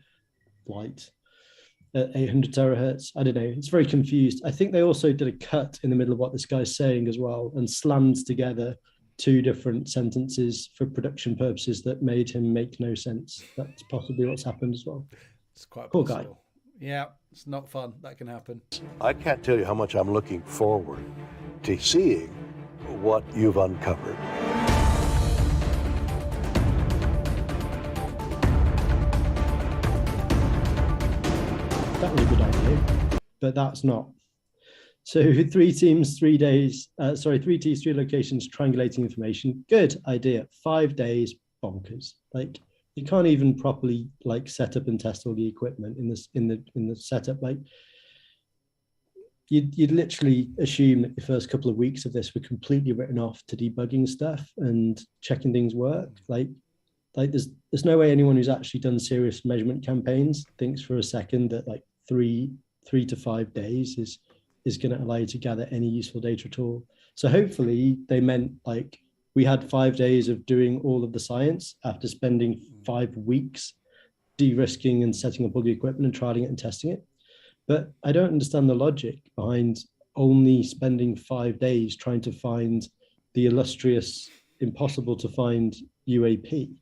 B: light at 800 terahertz. I don't know. It's very confused. I think they also did a cut in the middle of what this guy's saying as well and slammed together 2 different sentences for production purposes that made him make no sense. That's possibly what's happened as well.
A: It's quite
B: poor
A: possible.
B: guy.
A: Yeah, it's not fun. That can happen.
C: I can't tell you how much I'm looking forward to seeing what you've uncovered.
B: That was a good idea, but that's not. So 3 teams, 3 days, 3 teams, 3 locations, triangulating information. Good idea. 5 days, bonkers. Like you can't even properly like set up and test all the equipment in the setup. Like you'd literally assume that the first couple of weeks of this were completely written off to debugging stuff and checking things work. Like there's no way anyone who's actually done serious measurement campaigns thinks for a second that like 3 to 5 days is is going to allow you to gather any useful data at all. So hopefully they meant like we had 5 days of doing all of the science after spending 5 weeks de-risking and setting up all the equipment and trialing it and testing it. But I don't understand the logic behind only spending 5 days trying to find the illustrious, impossible to find UAP.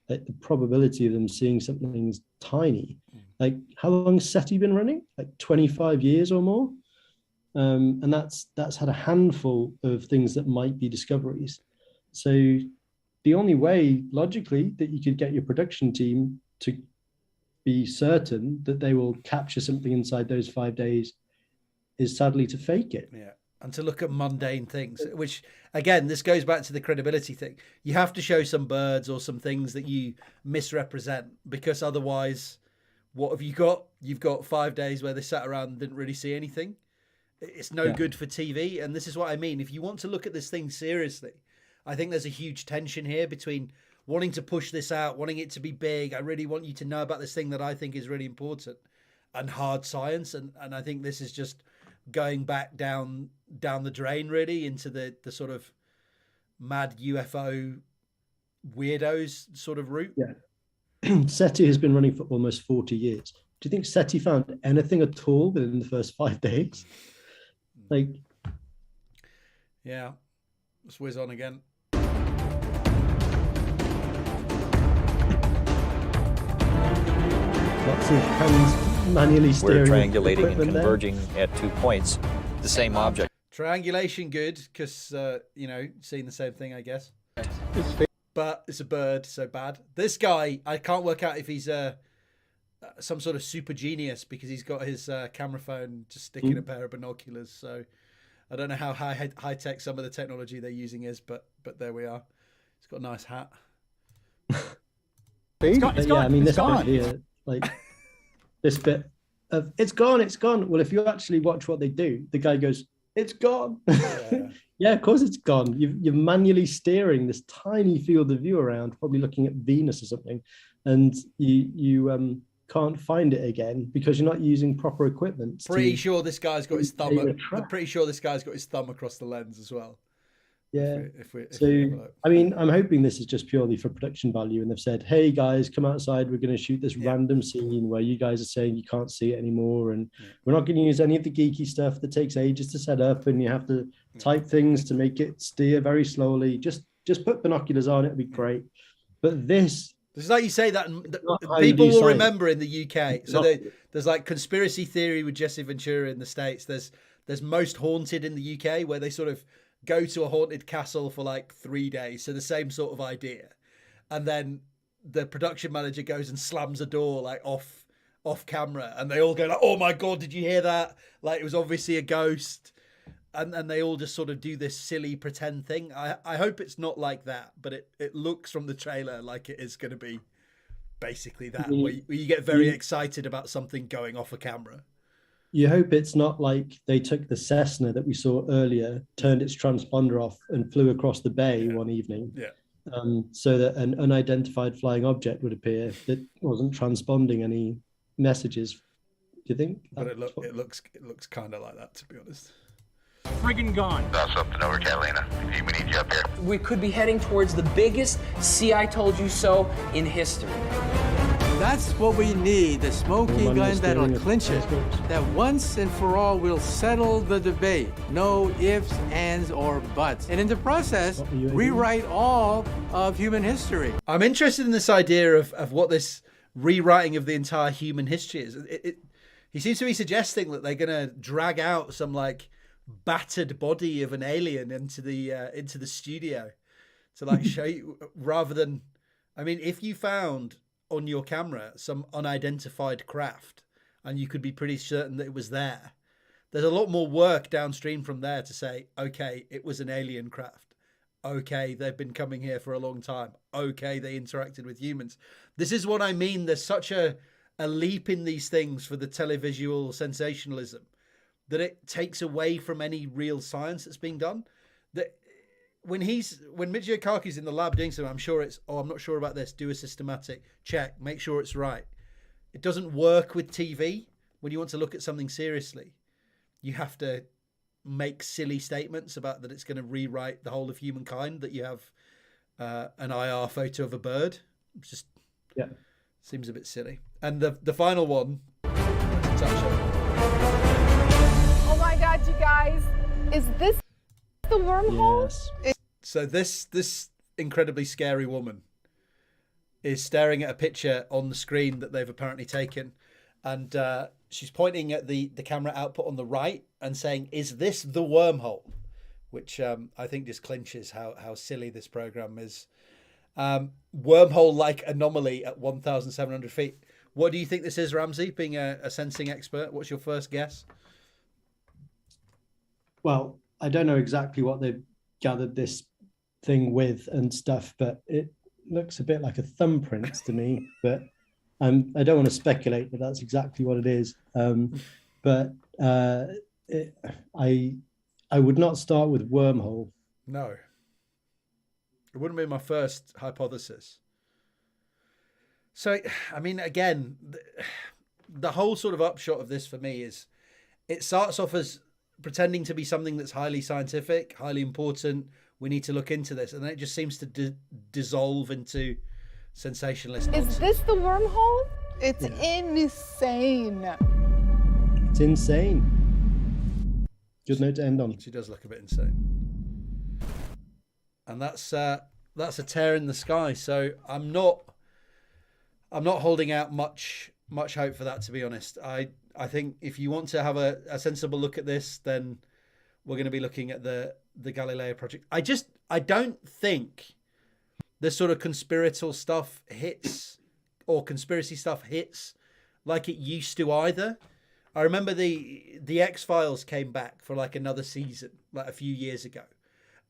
B: Like the probability of them seeing something is tiny. Like how long has SETI been running? Like 25 years or more? And that's had a handful of things that might be discoveries. So the only way logically that you could get your production team to be certain that they will capture something inside those 5 days is sadly to fake it.
A: Yeah. And to look at mundane things, which again, this goes back to the credibility thing. You have to show some birds or some things that you misrepresent, because otherwise, what have you got? You've got 5 days where they sat around and didn't really see anything. It's no good for TV. And this is what I mean. If you want to look at this thing seriously, I think there's a huge tension here between wanting to push this out, wanting it to be big. I really want you to know about this thing that I think is really important, and hard science. And I think this is just going back down the drain really into the sort of mad UFO weirdos sort of route.
B: Yeah. SETI has been running for almost 40 years. Do you think SETI found anything at all within the first 5 days? Like,
A: yeah, let's whiz on again.
B: Lots of hands manually steering.
K: We're triangulating and converging at 2 points, the same object.
A: Triangulation good, because, seeing the same thing, I guess. But it's a bird, so bad. This guy, I can't work out if he's some sort of super genius, because he's got his camera phone just sticking a pair of binoculars. So I don't know how high tech some of the technology they're using is, but there we are. He's got a nice hat.
B: It's gone. I mean, this bit here, like this bit of it's gone. Well, if you actually watch what they do, the guy goes, "It's gone." Yeah, of course it's gone. You're manually steering this tiny field of view around, probably looking at Venus or something, and you can't find it again because you're not using proper equipment.
A: Pretty sure this guy's got his thumb. I'm pretty sure this guy's got his thumb across the lens as well.
B: Yeah. I mean, I'm hoping this is just purely for production value, and they've said, "Hey guys, come outside. We're going to shoot this random scene where you guys are saying you can't see it anymore, and we're not going to use any of the geeky stuff that takes ages to set up, and you have to type things to make it steer very slowly. Just put binoculars on; it'll be great." But this
A: is like you say that people will remember in the UK. So there's like conspiracy theory with Jesse Ventura in the States. There's Most Haunted in the UK, where they sort of go to a haunted castle for like 3 days. So the same sort of idea. And then the production manager goes and slams a door like off camera, and they all go like, "Oh my God, did you hear that? Like it was obviously a ghost." And they all just sort of do this silly pretend thing. I hope it's not like that, but it looks from the trailer like it is going to be basically that, where you get very excited about something going off a camera.
B: You hope it's not like they took the Cessna that we saw earlier, turned its transponder off, and flew across the bay one evening, so that an unidentified flying object would appear that wasn't transponding any messages. Do you think?
A: But it looks kind of like that, to be honest.
L: Friggin' gone.
M: That's something over, Catalina. We need you up here.
G: We could be heading towards the biggest "see I told you so" in history.
J: That's what we need, the smoking gun that'll clinch it. That once and for all will settle the debate. No ifs, ands, or buts. And in the process, rewrite all of human history.
A: I'm interested in this idea of what this rewriting of the entire human history is. He seems to be suggesting that they're going to drag out some like battered body of an alien into the studio to like show you, rather than, I mean, if you found on your camera some unidentified craft and you could be pretty certain that it was there's a lot more work downstream from there to say, okay, it was an alien craft. Okay, they've been coming here for a long time. Okay, they interacted with humans. This is what I mean. There's such a leap in these things for the televisual sensationalism that it takes away from any real science that's being done. That when Michio Kaku's in the lab doing something, I'm sure it's, I'm not sure about this, do a systematic check, make sure it's right. It doesn't work with TV. When you want to look at something seriously, you have to make silly statements about that it's going to rewrite the whole of humankind, that you have an IR photo of a bird. It's just seems a bit silly. And the final one,
E: Oh my God, you guys. Is this the wormhole?
B: Yes.
A: So this incredibly scary woman is staring at a picture on the screen that they've apparently taken. And she's pointing at the camera output on the right and saying, "Is this the wormhole?" Which I think just clinches how silly this program is. Wormhole-like anomaly at 1,700 feet. What do you think this is, Ramsey, being a sensing expert? What's your first guess?
B: Well, I don't know exactly what they've gathered this thing with and stuff, but it looks a bit like a thumbprint to me. But I don't want to speculate that that's exactly what it is. But I would not start with wormhole.
A: No. It wouldn't be my first hypothesis. So, I mean, again, the whole sort of upshot of this for me is it starts off as pretending to be something that's highly scientific, highly important. We need to look into this. And then it just seems to dissolve into sensationalist nonsense.
E: Is this the wormhole? It's insane.
B: It's insane. Good note to end on.
A: She does look a bit insane. And that's a tear in the sky. So I'm not holding out much hope for that, to be honest. I think if you want to have a sensible look at this, then we're going to be looking at the Galileo project. I don't think the sort of conspiratorial stuff hits, or conspiracy stuff hits like it used to either. I remember the X-Files came back for like another season, like a few years ago.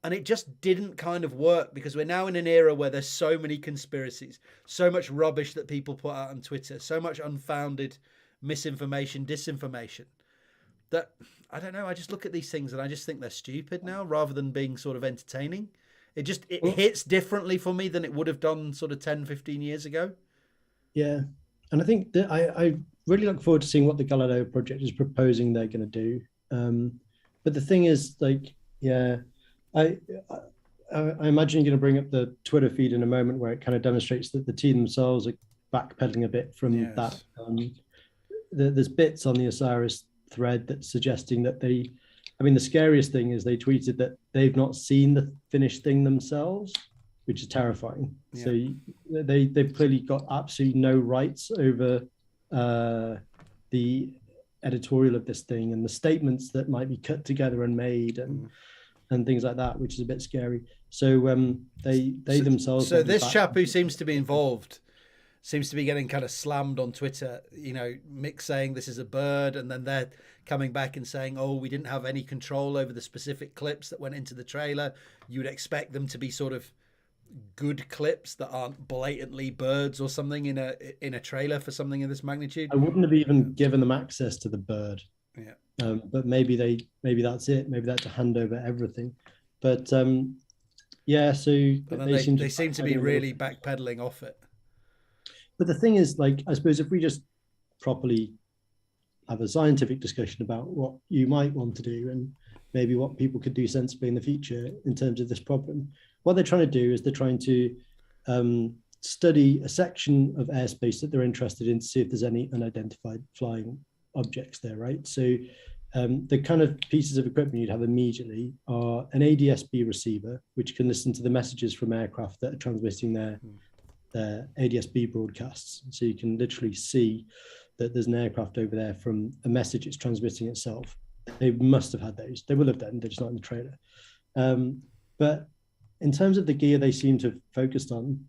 A: And it just didn't kind of work, because we're now in an era where there's so many conspiracies, so much rubbish that people put out on Twitter, so much unfounded misinformation, disinformation, that, I don't know, I just look at these things and I just think they're stupid now rather than being sort of entertaining. It hits differently for me than it would have done sort of 10, 15 years ago. Yeah.
B: And I think that I really look forward to seeing what the Galileo project is proposing they're going to do. But the thing is, like, yeah, I imagine you're going to bring up the Twitter feed in a moment where it kind of demonstrates that the team themselves are backpedaling a bit from that. There's bits on the Osiris thread that's suggesting that the scariest thing is they tweeted that they've not seen the finished thing themselves, which is terrifying. Yeah. So they've clearly got absolutely no rights over the editorial of this thing and the statements that might be cut together and made and things like that, which is a bit scary. So they themselves.
A: So this chap who seems to be involved seems to be getting kind of slammed on Twitter. You know, Mick saying this is a bird, and then they're coming back and saying, "Oh, we didn't have any control over the specific clips that went into the trailer." You would expect them to be sort of good clips that aren't blatantly birds or something in a trailer for something of this magnitude.
B: I wouldn't have even given them access to the bird.
A: Yeah.
B: But maybe that's it. Maybe that's to hand over everything. But yeah, so
A: they seem to be really backpedaling off it.
B: But the thing is, like, I suppose if we just properly have a scientific discussion about what you might want to do and maybe what people could do sensibly in the future in terms of this problem, what they're trying to do is they're trying to study a section of airspace that they're interested in to see if there's any unidentified flying objects there, right? So the kind of pieces of equipment you'd have immediately are an ADS-B receiver, which can listen to the messages from aircraft that are transmitting their ADS-B broadcasts. So you can literally see that there's an aircraft over there from a message it's transmitting itself. They must have had those. They will have done, they're just not in the trailer. But in terms of the gear they seem to have focused on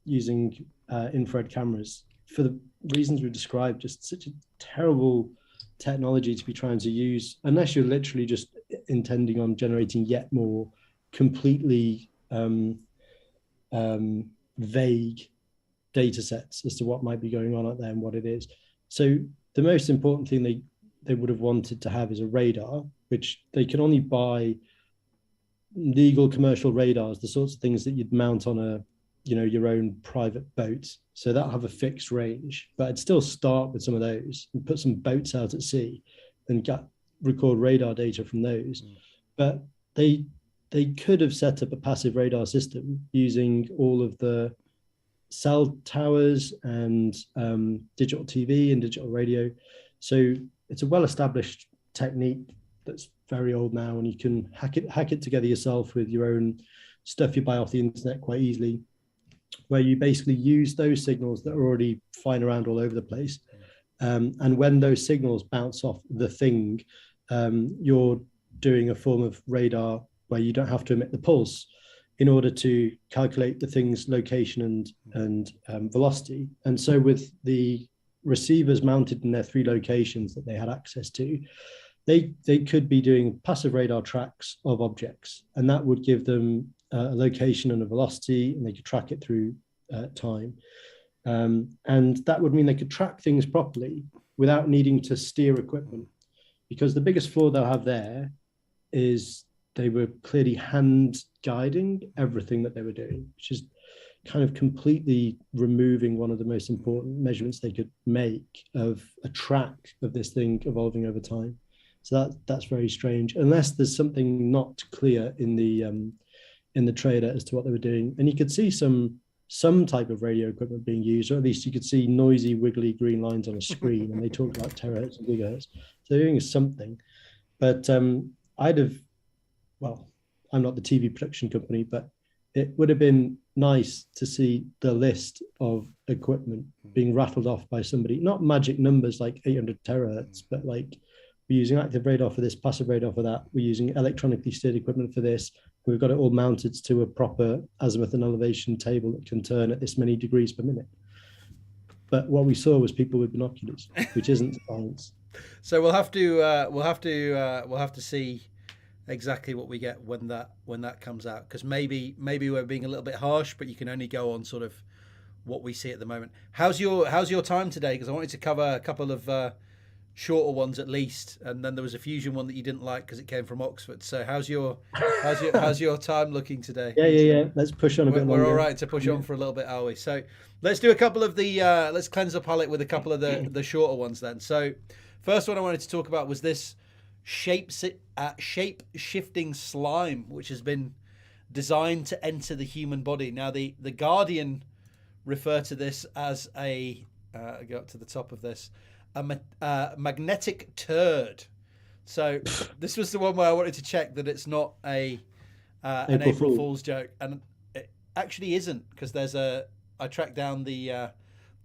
B: using infrared cameras, for the reasons we've described, just such a terrible technology to be trying to use, unless you're literally just intending on generating yet more completely vague data sets as to what might be going on out there and what it is. So the most important thing they would have wanted to have is a radar, which they can only buy legal commercial radars, the sorts of things that you'd mount on your own private boat. So that'll have a fixed range, but I'd still start with some of those and put some boats out at sea and record radar data from those. But they could have set up a passive radar system using all of the cell towers and digital TV and digital radio. So it's a well-established technique that's very old now, and you can hack it together yourself with your own stuff you buy off the internet quite easily, where you basically use those signals that are already flying around all over the place. And when those signals bounce off the thing, you're doing a form of radar where you don't have to emit the pulse in order to calculate the thing's location and velocity. And so with the receivers mounted in their 3 locations that they had access to, they could be doing passive radar tracks of objects, and that would give them a location and a velocity, and they could track it through time. And that would mean they could track things properly without needing to steer equipment, because the biggest flaw they'll have there is they were clearly hand guiding everything that they were doing, which is kind of completely removing one of the most important measurements they could make of a track of this thing evolving over time. So that's very strange, unless there's something not clear in the trailer as to what they were doing. And you could see some type of radio equipment being used, or at least you could see noisy, wiggly green lines on a screen, and they talked about terahertz and gigahertz. So they're doing something. But I'm not the TV production company, but it would have been nice to see the list of equipment being rattled off by somebody, not magic numbers like 800 terahertz, but like, we're using active radar for this, passive radar for that. We're using electronically steered equipment for this. We've got it all mounted to a proper azimuth and elevation table that can turn at this many degrees per minute. But what we saw was people with binoculars, which isn't science.
A: So we'll have to see exactly what we get when that comes out, because maybe we're being a little bit harsh, but you can only go on sort of what we see at the moment. How's your time today? Because I wanted to cover a couple of shorter ones at least, and then there was a fusion one that you didn't like because it came from Oxford. So how's your time looking today?
B: Yeah. Let's push on a bit longer.
A: We're all right to push on for a little bit, are we? So let's do a couple of the let's cleanse the palate with a couple of the shorter ones then. So first one I wanted to talk about was this shape shifting slime, which has been designed to enter the human body. Now the Guardian refer to this as I go up to the top of this, a magnetic turd. So this was the one where I wanted to check that it's not an April Fool's joke, and it actually isn't, because I tracked down the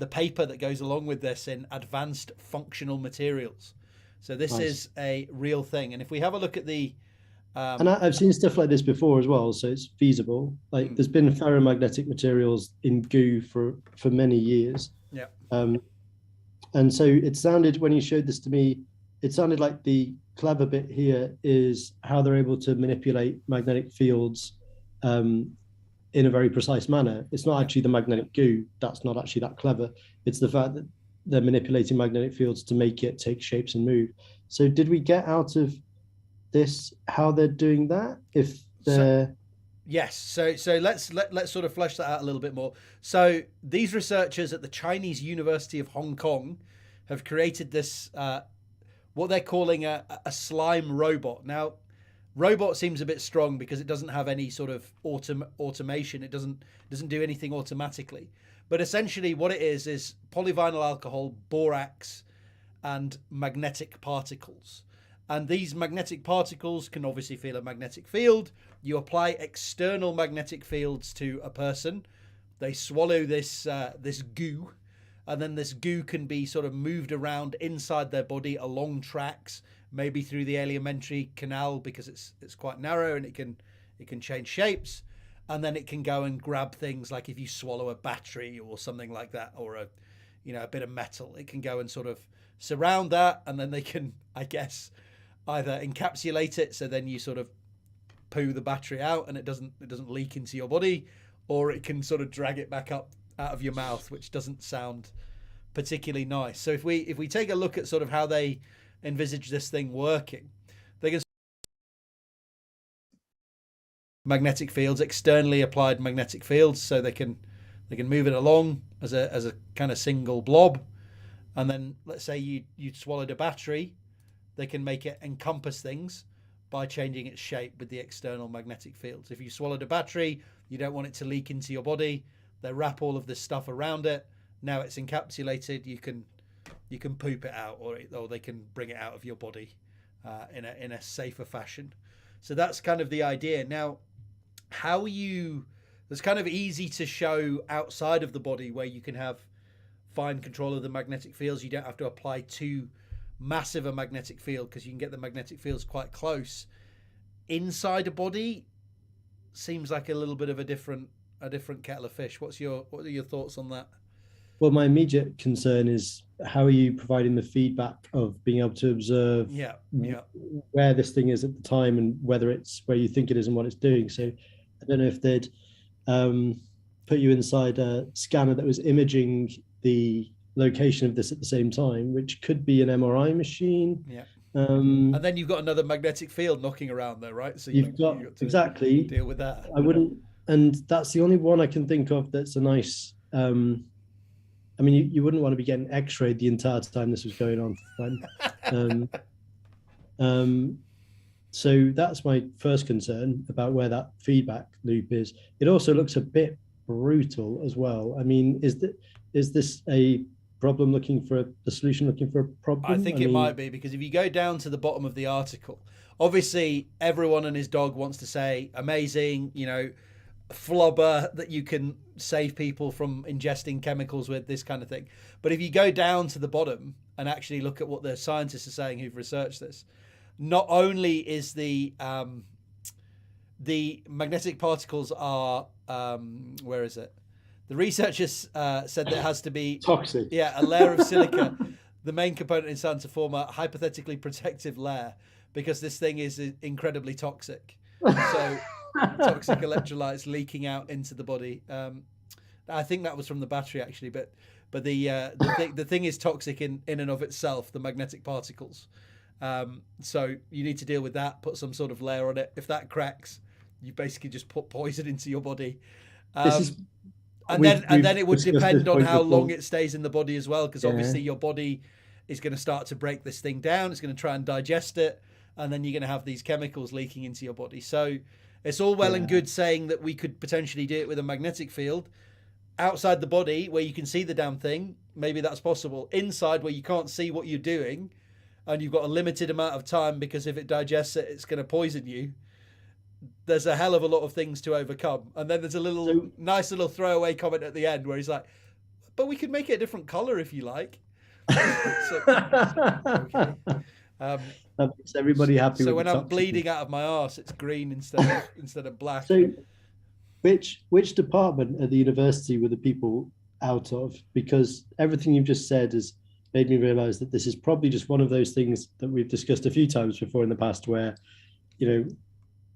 A: paper that goes along with this in Advanced Functional Materials. So this is a real thing, and if we have a look at the
B: and I've seen stuff like this before as well, so it's feasible. Like there's been ferromagnetic materials in goo for many years.
A: Yeah.
B: And so it sounded, when you showed this to me, it sounded like the clever bit here is how they're able to manipulate magnetic fields in a very precise manner. It's not actually the magnetic goo. That's not actually that clever. It's the fact that they're manipulating magnetic fields to make it take shapes and move. So did we get out of this how they're doing that? If they're...
A: Yes, so let's sort of flesh that out a little bit more. So these researchers at the Chinese University of Hong Kong have created this what they're calling a slime robot. Now, robot seems a bit strong because it doesn't have any sort of automation. It doesn't do anything automatically. But essentially, what it is polyvinyl alcohol, borax, and magnetic particles. And these magnetic particles can obviously feel a magnetic field. You apply external magnetic fields to a person. They swallow this goo, and then this goo can be sort of moved around inside their body along tracks, maybe through the alimentary canal because it's quite narrow and it can change shapes, and then it can go and grab things like if you swallow a battery or something like that, or a bit of metal. It can go and sort of surround that, and then they can, I guess, either encapsulate it so then you sort of poo the battery out and it doesn't leak into your body, or it can sort of drag it back up out of your mouth, which doesn't sound particularly nice. So if we take a look at sort of how they envisage this thing working, they can magnetic fields, externally applied magnetic fields, so they can move it along as a kind of single blob. And then let's say you swallowed a battery, they can make it encompass things by changing its shape with the external magnetic fields. If you swallowed a battery, you don't want it to leak into your body. They wrap all of this stuff around it. Now it's encapsulated. You can poop it out, or they can bring it out of your body in a safer fashion. So that's kind of the idea. Now, it's kind of easy to show outside of the body where you can have fine control of the magnetic fields. You don't have to apply too massive a magnetic field because you can get the magnetic fields quite close. Inside a body seems like a little bit of a different kettle of fish. What are your thoughts on that?
B: Well, my immediate concern is how are you providing the feedback of being able to observe where this thing is at the time and whether it's where you think it is and what it's doing. So I don't know if they'd put you inside a scanner that was imaging the location of this at the same time, which could be an MRI machine.
A: Yeah. And then you've got another magnetic field knocking around there, right? So
B: you've got to exactly
A: deal with that.
B: I wouldn't, and that's the only one I can think of that's a nice. I mean, you wouldn't want to be getting X-rayed the entire time this was going on. So that's my first concern about where that feedback loop is. It also looks a bit brutal as well. I mean, is this a problem looking for a solution looking for a problem?
A: I think it might be, because if you go down to the bottom of the article, obviously everyone and his dog wants to say amazing, flubber that you can save people from ingesting chemicals with, this kind of thing. But if you go down to the bottom and actually look at what the scientists are saying who've researched this, not only is the magnetic particles are where is it? The researchers said that it has to be
B: toxic.
A: Yeah, a layer of silica, the main component in science, to form a hypothetically protective layer, because this thing is incredibly toxic. So toxic electrolytes leaking out into the body. I think that was from the battery actually, but the thing is toxic in and of itself, the magnetic particles. So you need to deal with that. Put some sort of layer on it. If that cracks, you basically just put poison into your body. And then it would depend on how long it stays in the body as well, because obviously your body is going to start to break this thing down. It's going to try and digest it, and then you're going to have these chemicals leaking into your body. So it's all well and good saying that we could potentially do it with a magnetic field outside the body where you can see the damn thing. Maybe that's possible. Inside, where you can't see what you're doing and you've got a limited amount of time, because if it digests it, it's going to poison you. There's a hell of a lot of things to overcome. And then there's a nice little throwaway comment at the end where he's like, but we could make it a different color if you like. Okay.
B: That makes everybody happy.
A: So when I'm bleeding out of my arse, it's green instead of black.
B: So which department at the university were the people out of? Because everything you've just said has made me realize that this is probably just one of those things that we've discussed a few times before in the past, where,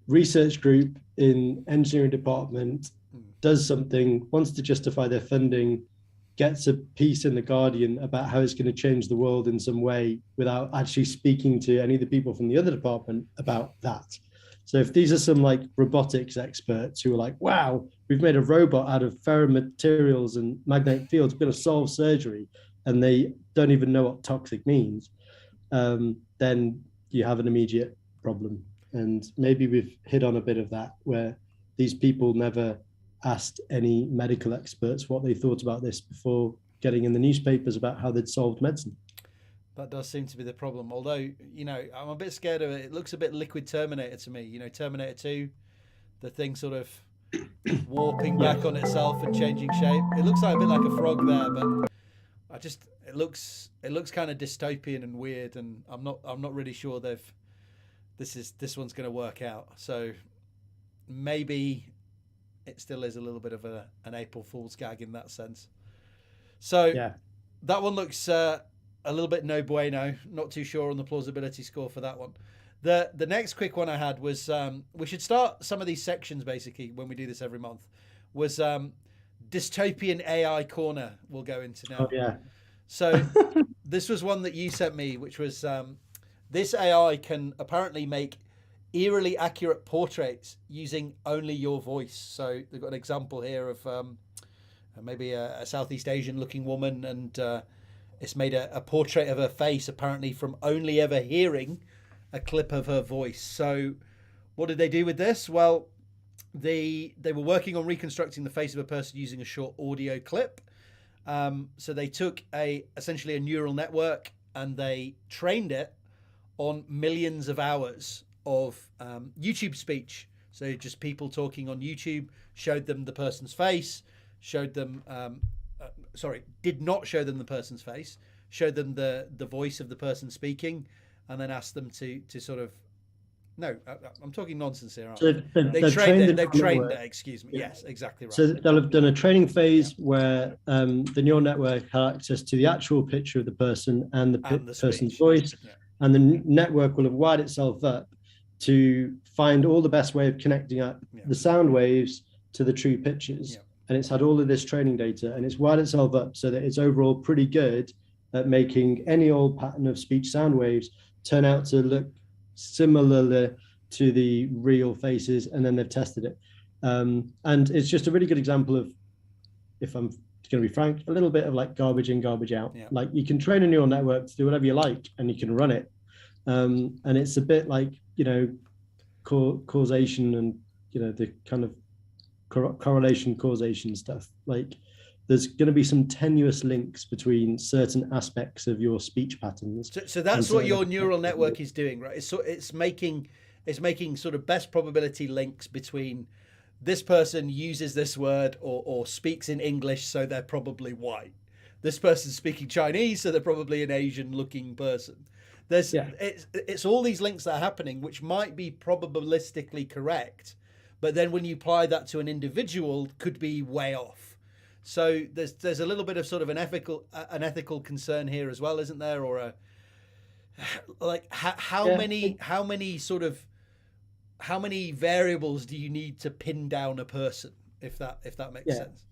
B: research group in engineering department does something, wants to justify their funding, gets a piece in the Guardian about how it's going to change the world in some way without actually speaking to any of the people from the other department about that. So if these are some like robotics experts who are like, wow, we've made a robot out of ferromaterials and magnetic fields, we're going to solve surgery, and they don't even know what toxic means, then you have an immediate problem. And maybe we've hit on a bit of that, where these people never asked any medical experts what they thought about this before getting in the newspapers about how they'd solved medicine.
A: That does seem to be the problem. Although, I'm a bit scared of it. It looks a bit Liquid Terminator to me. Terminator 2, the thing sort of warping back on itself and changing shape. It looks like a bit like a frog there, but it looks kind of dystopian and weird, and I'm not really sure this one's going to work out. So maybe it still is a little bit of an April Fool's gag in that sense. So that one looks a little bit no bueno. Not too sure on the plausibility score for that one. The next quick one I had was, we should start some of these sections basically when we do this every month, was Dystopian Ai Corner we'll go into now.
B: Oh, yeah.
A: So this was one that you sent me, which was this AI can apparently make eerily accurate portraits using only your voice. So they've got an example here of maybe a Southeast Asian looking woman, and It's made a portrait of her face, apparently from only ever hearing a clip of her voice. So what did they do with this? Well, they were working on reconstructing the face of a person using a short audio clip. So they took essentially a neural network and they trained it on millions of hours of YouTube speech. So just people talking on YouTube, showed them the person's face, showed them, did not show them the person's face, showed them the voice of the person speaking, and then asked them to sort of, no, I'm talking nonsense here.
B: So
A: they've trained it, excuse me. Yeah. Yes, exactly right.
B: So they'll have done a training phase where the neural network had access to the actual picture of the person and the person's voice, and the network will have wired itself up to find all the best way of connecting up the sound waves to the true pictures. And it's had all of this training data, and it's wired itself up so that it's overall pretty good at making any old pattern of speech sound waves turn out to look similar to the real faces, and then they've tested it. And it's just a really good example of, if I'm going to be frank, a little bit of like garbage in, garbage out. Like you can train a neural network to do whatever you like, and you can run it. And it's a bit like, causation and, the kind of correlation causation stuff. Like there's going to be some tenuous links between certain aspects of your speech patterns.
A: So that's what your neural network is doing, right? It's making sort of best probability links between this person uses this word or speaks in English, so they're probably white. This person's speaking Chinese, so they're probably an Asian looking person. It's all these links that are happening, which might be probabilistically correct, but then when you apply that to an individual, could be way off. So there's a little bit of sort of an ethical concern here as well, isn't there? Or how many variables do you need to pin down a person, if that makes sense?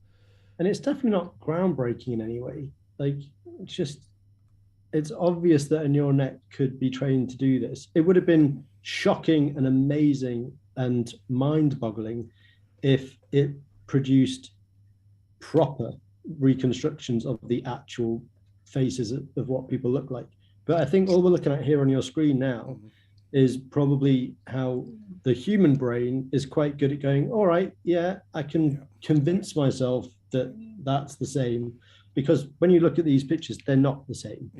B: And it's definitely not groundbreaking in any way. Like it's obvious that a neural net could be trained to do this. It would have been shocking and amazing and mind-boggling if it produced proper reconstructions of the actual faces of what people look like. But I think all we're looking at here on your screen now is probably how the human brain is quite good at going, all right, I can convince myself that that's the same, because when you look at these pictures, they're not the same.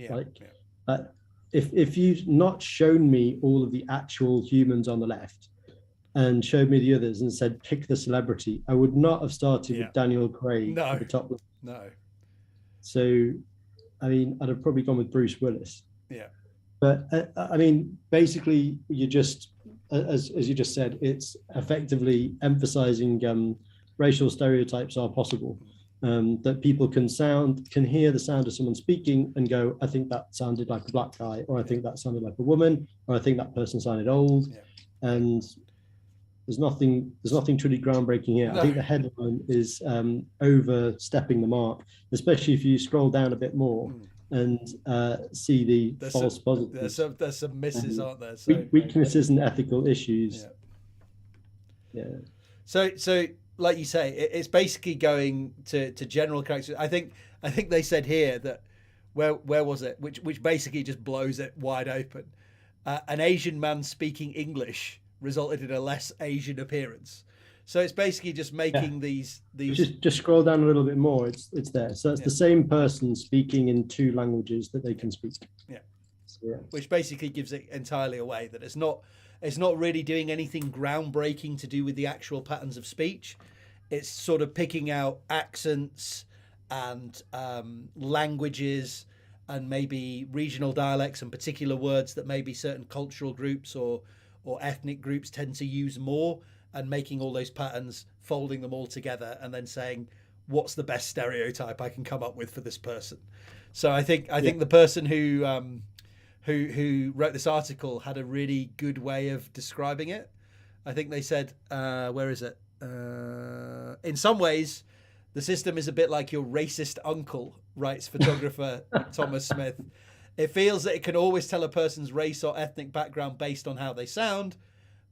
B: If you've not shown me all of the actual humans on the left and showed me the others and said, pick the celebrity, I would not have started with Daniel Craig at the top left.
A: No.
B: So, I mean, I'd have probably gone with Bruce Willis.
A: Yeah.
B: But I mean, basically, you just, as you just said, it's effectively emphasizing racial stereotypes are possible. That people can hear the sound of someone speaking and go, I think that sounded like a black guy, or I think that sounded like a woman, or I think that person sounded old. And there's nothing truly groundbreaking here. I think the headline is overstepping the mark, especially if you scroll down a bit more and see the false positives.
A: There's some misses, aren't there? So,
B: weaknesses and ethical issues.
A: So like you say, it's basically going to general characters. I think they said here that where was it? Which basically just blows it wide open. An Asian man speaking English resulted in a less Asian appearance. So it's basically just making these.
B: Just scroll down a little bit more. It's there. So it's the same person speaking in two languages that they can speak.
A: Which basically gives it entirely away that it's not really doing anything groundbreaking to do with the actual patterns of speech. It's sort of picking out accents and languages and maybe regional dialects and particular words that maybe certain cultural groups or ethnic groups tend to use more, and making all those patterns, folding them all together, and then saying, what's the best stereotype I can come up with for this person? So I think the person who wrote this article had a really good way of describing it. I think they said, where is it? In some ways, the system is a bit like your racist uncle, writes photographer Thomas Smith. It feels that it can always tell a person's race or ethnic background based on how they sound,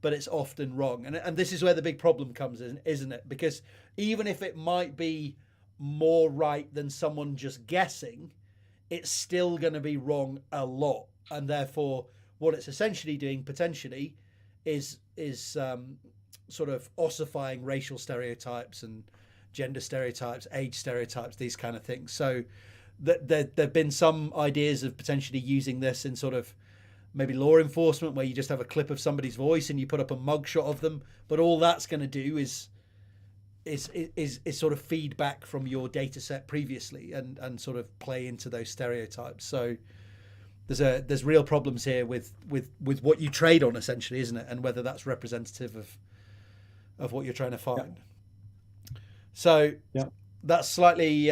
A: but it's often wrong. And this is where the big problem comes in, isn't it? Because even if it might be more right than someone just guessing, it's still going to be wrong a lot. And therefore, what it's essentially doing potentially is sort of ossifying racial stereotypes and gender stereotypes, age stereotypes, these kind of things. So there have been some ideas of potentially using this in sort of maybe law enforcement, where you just have a clip of somebody's voice and you put up a mugshot of them. But all that's going to do is sort of feedback from your data set previously and sort of play into those stereotypes. So there's real problems here with what you trade on, essentially, isn't it? And whether that's representative of what you're trying to find. Yeah. So that's slightly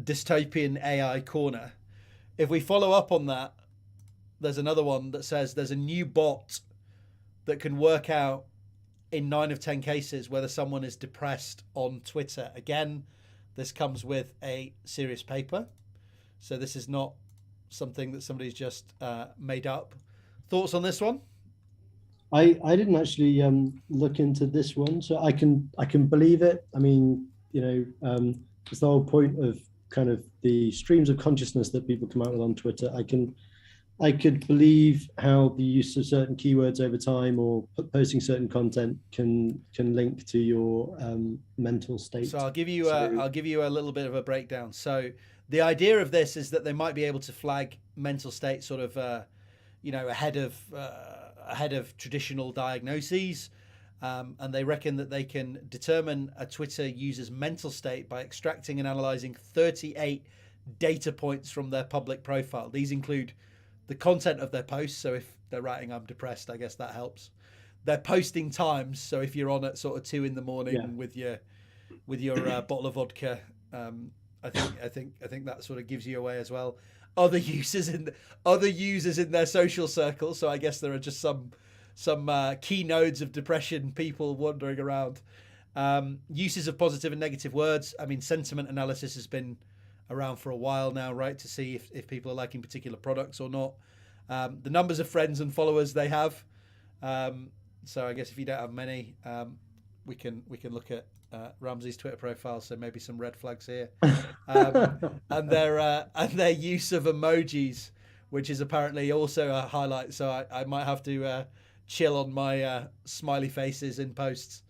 A: Dystopian AI Corner. If we follow up on that, there's another one that says there's a new bot that can work out in 9 of 10 cases whether someone is depressed on Twitter. Again, this comes with a serious paper. So this is not something that somebody's just made up. Thoughts on this one?
B: I didn't actually look into this one, so I can believe it. I mean, it's the whole point of kind of the streams of consciousness that people come out with on Twitter. I could believe how the use of certain keywords over time or posting certain content can link to your mental state.
A: So I'll give you a little bit of a breakdown. So the idea of this is that they might be able to flag mental state sort of ahead of traditional diagnoses, and they reckon that they can determine a Twitter user's mental state by extracting and analyzing 38 data points from their public profile. These include the content of their posts. So if they're writing "I'm depressed," I guess that helps. Their posting times. So if you're on at sort of 2 a.m. with your bottle of vodka, I think that sort of gives you away as well. Other users in their social circle. So I guess there are just some key nodes of depression people wandering around. Uses of positive and negative words. I mean, sentiment analysis has been around for a while now, right? To see if people are liking particular products or not. The numbers of friends and followers they have. So I guess if you don't have many, we can look at Ramsey's Twitter profile. So maybe some red flags here. And their use of emojis, which is apparently also a highlight. So I might have to chill on my smiley faces in posts.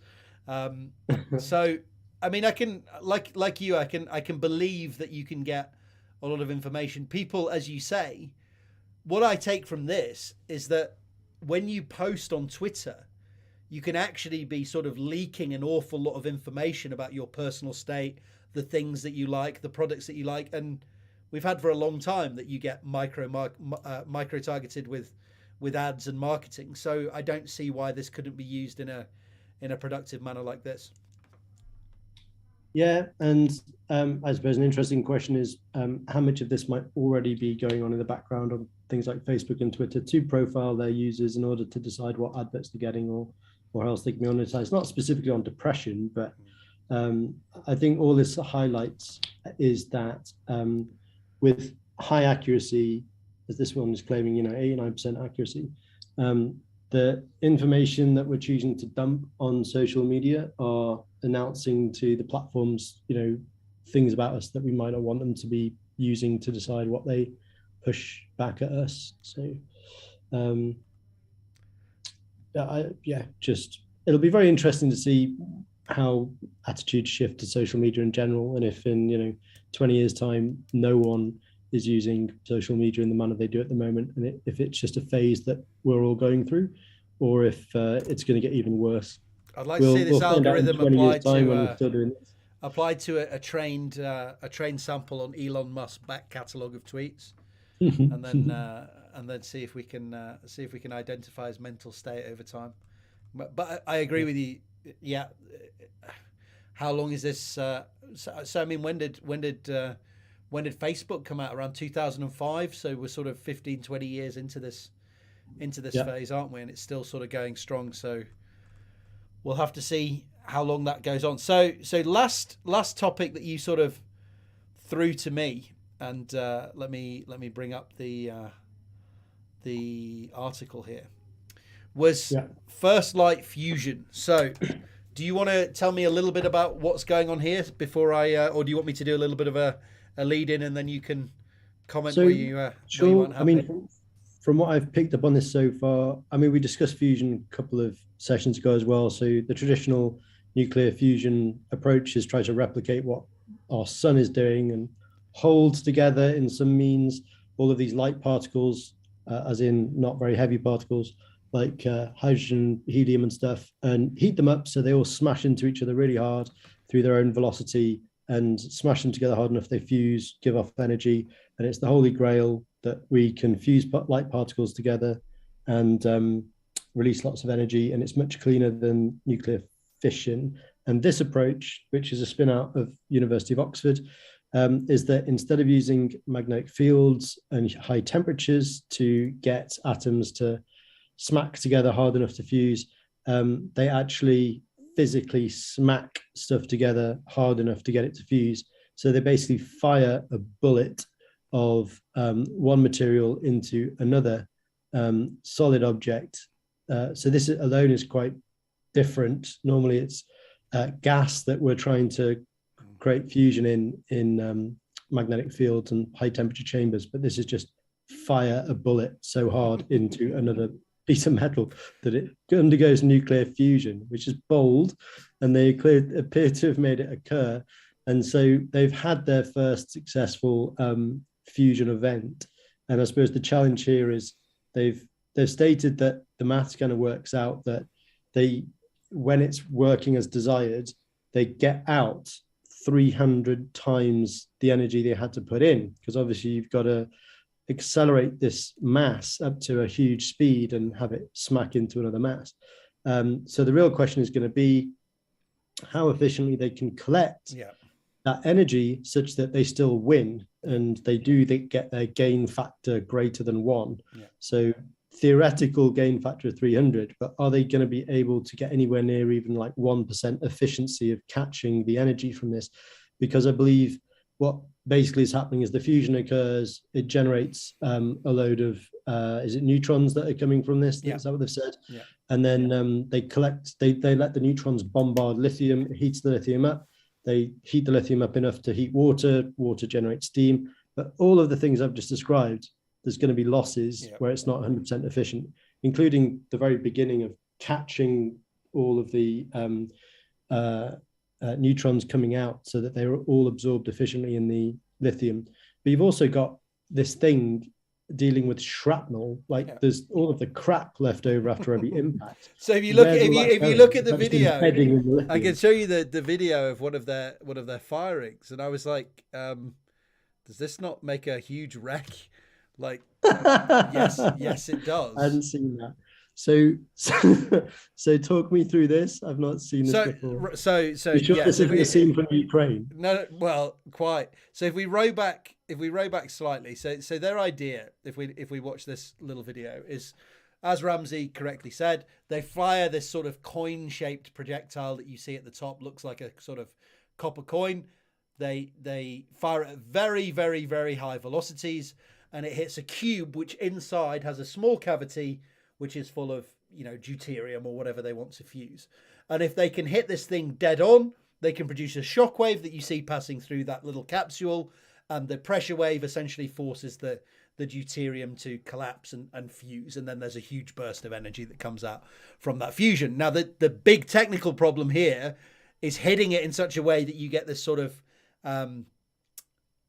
A: So I mean, I can like you. I can believe that you can get a lot of information. People, as you say, what I take from this is that when you post on Twitter, you can actually be sort of leaking an awful lot of information about your personal state, the things that you like, the products that you like, and we've had for a long time that you get micro targeted with ads and marketing. So I don't see why this couldn't be used in a productive manner like this.
B: Yeah, and I suppose an interesting question is how much of this might already be going on in the background on things like Facebook and Twitter to profile their users in order to decide what adverts they're getting or else they can be monetized. Not specifically on depression, but I think all this highlights is that with high accuracy, as this one is claiming, 89% accuracy, the information that we're choosing to dump on social media are announcing to the platforms, things about us that we might not want them to be using to decide what they push back at us. So, it'll be very interesting to see how attitudes shift to social media in general, and if in 20 years' time no one is using social media in the manner they do at the moment, and if it's just a phase that we're all going through, or if it's going to get even worse.
A: I'd like to see this algorithm applied to a trained sample on Elon Musk's back catalogue of tweets, and then see if we can identify his mental state over time. But I agree with you. Yeah, how long is this? So I mean, when did Facebook come out? Around 2005. So we're sort of 15, 20 years into this phase, aren't we? And it's still sort of going strong. So we'll have to see how long that goes on. So last topic that you sort of threw to me, and let me bring up the article here, was First Light Fusion. So do you want to tell me a little bit about what's going on here before or do you want me to do a little bit of a lead in and then you can comment
B: So,
A: where you where you weren't happy?
B: I mean, from what I've picked up on this so far, I mean, we discussed fusion a couple of sessions ago as well. So the traditional nuclear fusion approach is try to replicate what our sun is doing and holds together in some means all of these light particles, as in not very heavy particles like hydrogen, helium and stuff, and heat them up so they all smash into each other really hard through their own velocity and smash them together hard enough they fuse, give off energy. And it's the holy grail that we can fuse light particles together and release lots of energy. And it's much cleaner than nuclear fission. And this approach, which is a spin out of University of Oxford, is that instead of using magnetic fields and high temperatures to get atoms to smack together hard enough to fuse, they actually physically smack stuff together hard enough to get it to fuse. So they basically fire a bullet of one material into another solid object. So this alone is quite different. Normally it's gas that we're trying to create fusion in magnetic fields and high temperature chambers, but this is just fire a bullet so hard into another piece of metal that it undergoes nuclear fusion, which is bold, and they appear to have made it occur. And so they've had their first successful fusion event. And I suppose the challenge here is they've stated that the maths kind of works out that when it's working as desired, they get out 300 times the energy they had to put in, because obviously you've got to accelerate this mass up to a huge speed and have it smack into another mass. So the real question is going to be how efficiently they can collect that energy such that they still win, and they get their gain factor greater than 1. So theoretical gain factor of 300, but are they going to be able to get anywhere near even like 1% efficiency of catching the energy from this? Because I believe what basically is happening is the fusion occurs, it generates a load of, is it neutrons that are coming from this? Is that what they've said? And then they let the neutrons bombard lithium, it heats the lithium up. They heat the lithium up enough to heat water, water generates steam. But all of the things I've just described, there's going to be losses where it's not 100% efficient, including the very beginning of catching all of the neutrons coming out so that they're all absorbed efficiently in the lithium. But you've also got this thing dealing with shrapnel, like there's all of the crap left over after every impact.
A: So if you look at the video, I can show you the video of one of their firings, and I was like, does this not make a huge wreck? Like, yes, it does.
B: I hadn't seen that. So talk me through this. I've not seen this before.
A: So
B: this isn't a scene from Ukraine.
A: No, well, quite. So if we row back slightly, so their idea, if we watch this little video, is, as Ramsey correctly said, they fire this sort of coin-shaped projectile that you see at the top, looks like a sort of copper coin. They fire at very, very, very high velocities, and it hits a cube which inside has a small cavity which is full of, deuterium or whatever they want to fuse. And if they can hit this thing dead on, they can produce a shockwave that you see passing through that little capsule, and the pressure wave essentially forces the deuterium to collapse and fuse, and then there's a huge burst of energy that comes out from that fusion. Now, the big technical problem here is hitting it in such a way that you get this sort of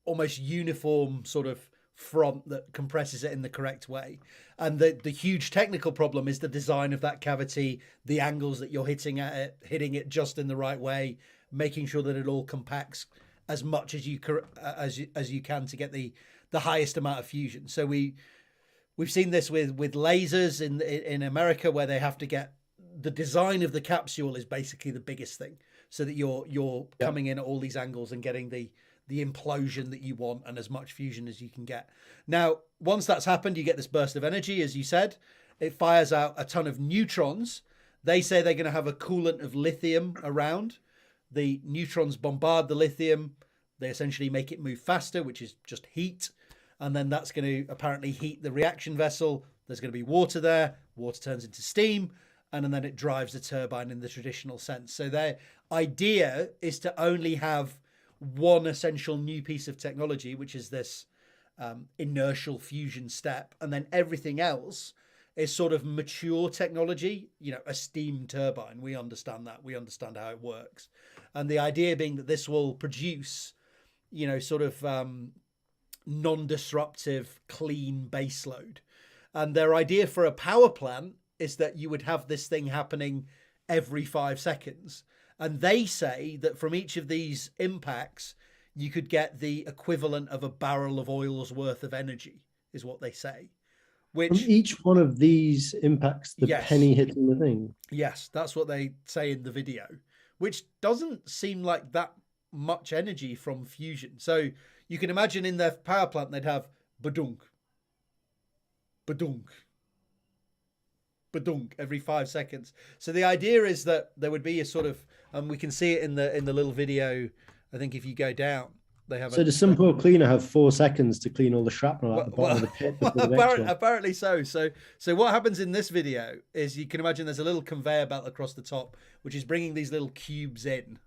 A: almost uniform sort of front that compresses it in the correct way. And the huge technical problem is the design of that cavity, the angles that you're hitting it just in the right way, making sure that it all compacts as much as you can to get the highest amount of fusion. So we've seen this with lasers in America, where they have to get the design of the capsule is basically the biggest thing, so that you're coming in at all these angles and getting the implosion that you want and as much fusion as you can get. Now, once that's happened, you get this burst of energy, as you said. It fires out a ton of neutrons. They say they're going to have a coolant of lithium around. The neutrons bombard the lithium. They essentially make it move faster, which is just heat. And then that's going to apparently heat the reaction vessel. There's going to be water there. Water turns into steam. And then it drives the turbine in the traditional sense. So their idea is to only have one essential new piece of technology, which is this inertial fusion step, and then everything else is sort of mature technology. You know, a steam turbine, we understand that, we understand how it works, and the idea being that this will produce, you know, sort of non-disruptive, clean baseload. And their idea for a power plant is that you would have this thing happening every 5 seconds. And they say that from each of these impacts, you could get the equivalent of a barrel of oil's worth of energy, is what they say. Which,
B: from each one of these impacts, the penny hitting the thing.
A: Yes, that's what they say in the video, which doesn't seem like that much energy from fusion. So you can imagine in their power plant, they'd have badunk, badunk, badunk every 5 seconds. So the idea is that there would be a sort of, and we can see it in the little video. I think if you go down, they have.
B: So does some poor cleaner have 4 seconds to clean all the shrapnel out the bottom of the pit?
A: Apparently so. So what happens in this video is, you can imagine there's a little conveyor belt across the top, which is bringing these little cubes in.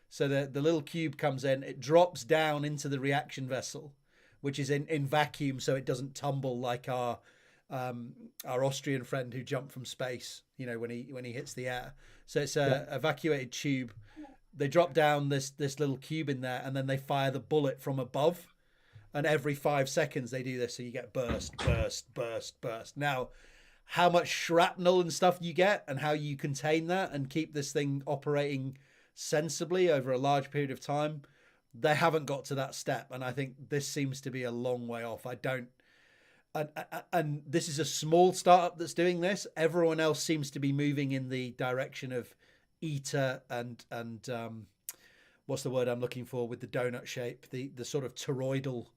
A: So the little cube comes in, it drops down into the reaction vessel, which is in vacuum, so it doesn't tumble like our Austrian friend who jumped from space, you know, when he hits the air. So it's a evacuated tube. They drop down this little cube in there, and then they fire the bullet from above. And every 5 seconds they do this, so you get burst, burst, burst, burst. Now, how much shrapnel and stuff you get, and how you contain that and keep this thing operating sensibly over a large period of time, they haven't got to that step. And I think this seems to be a long way off. And this is a small startup that's doing this. Everyone else seems to be moving in the direction of ITER and what's the word I'm looking for with the donut shape, the sort of toroidal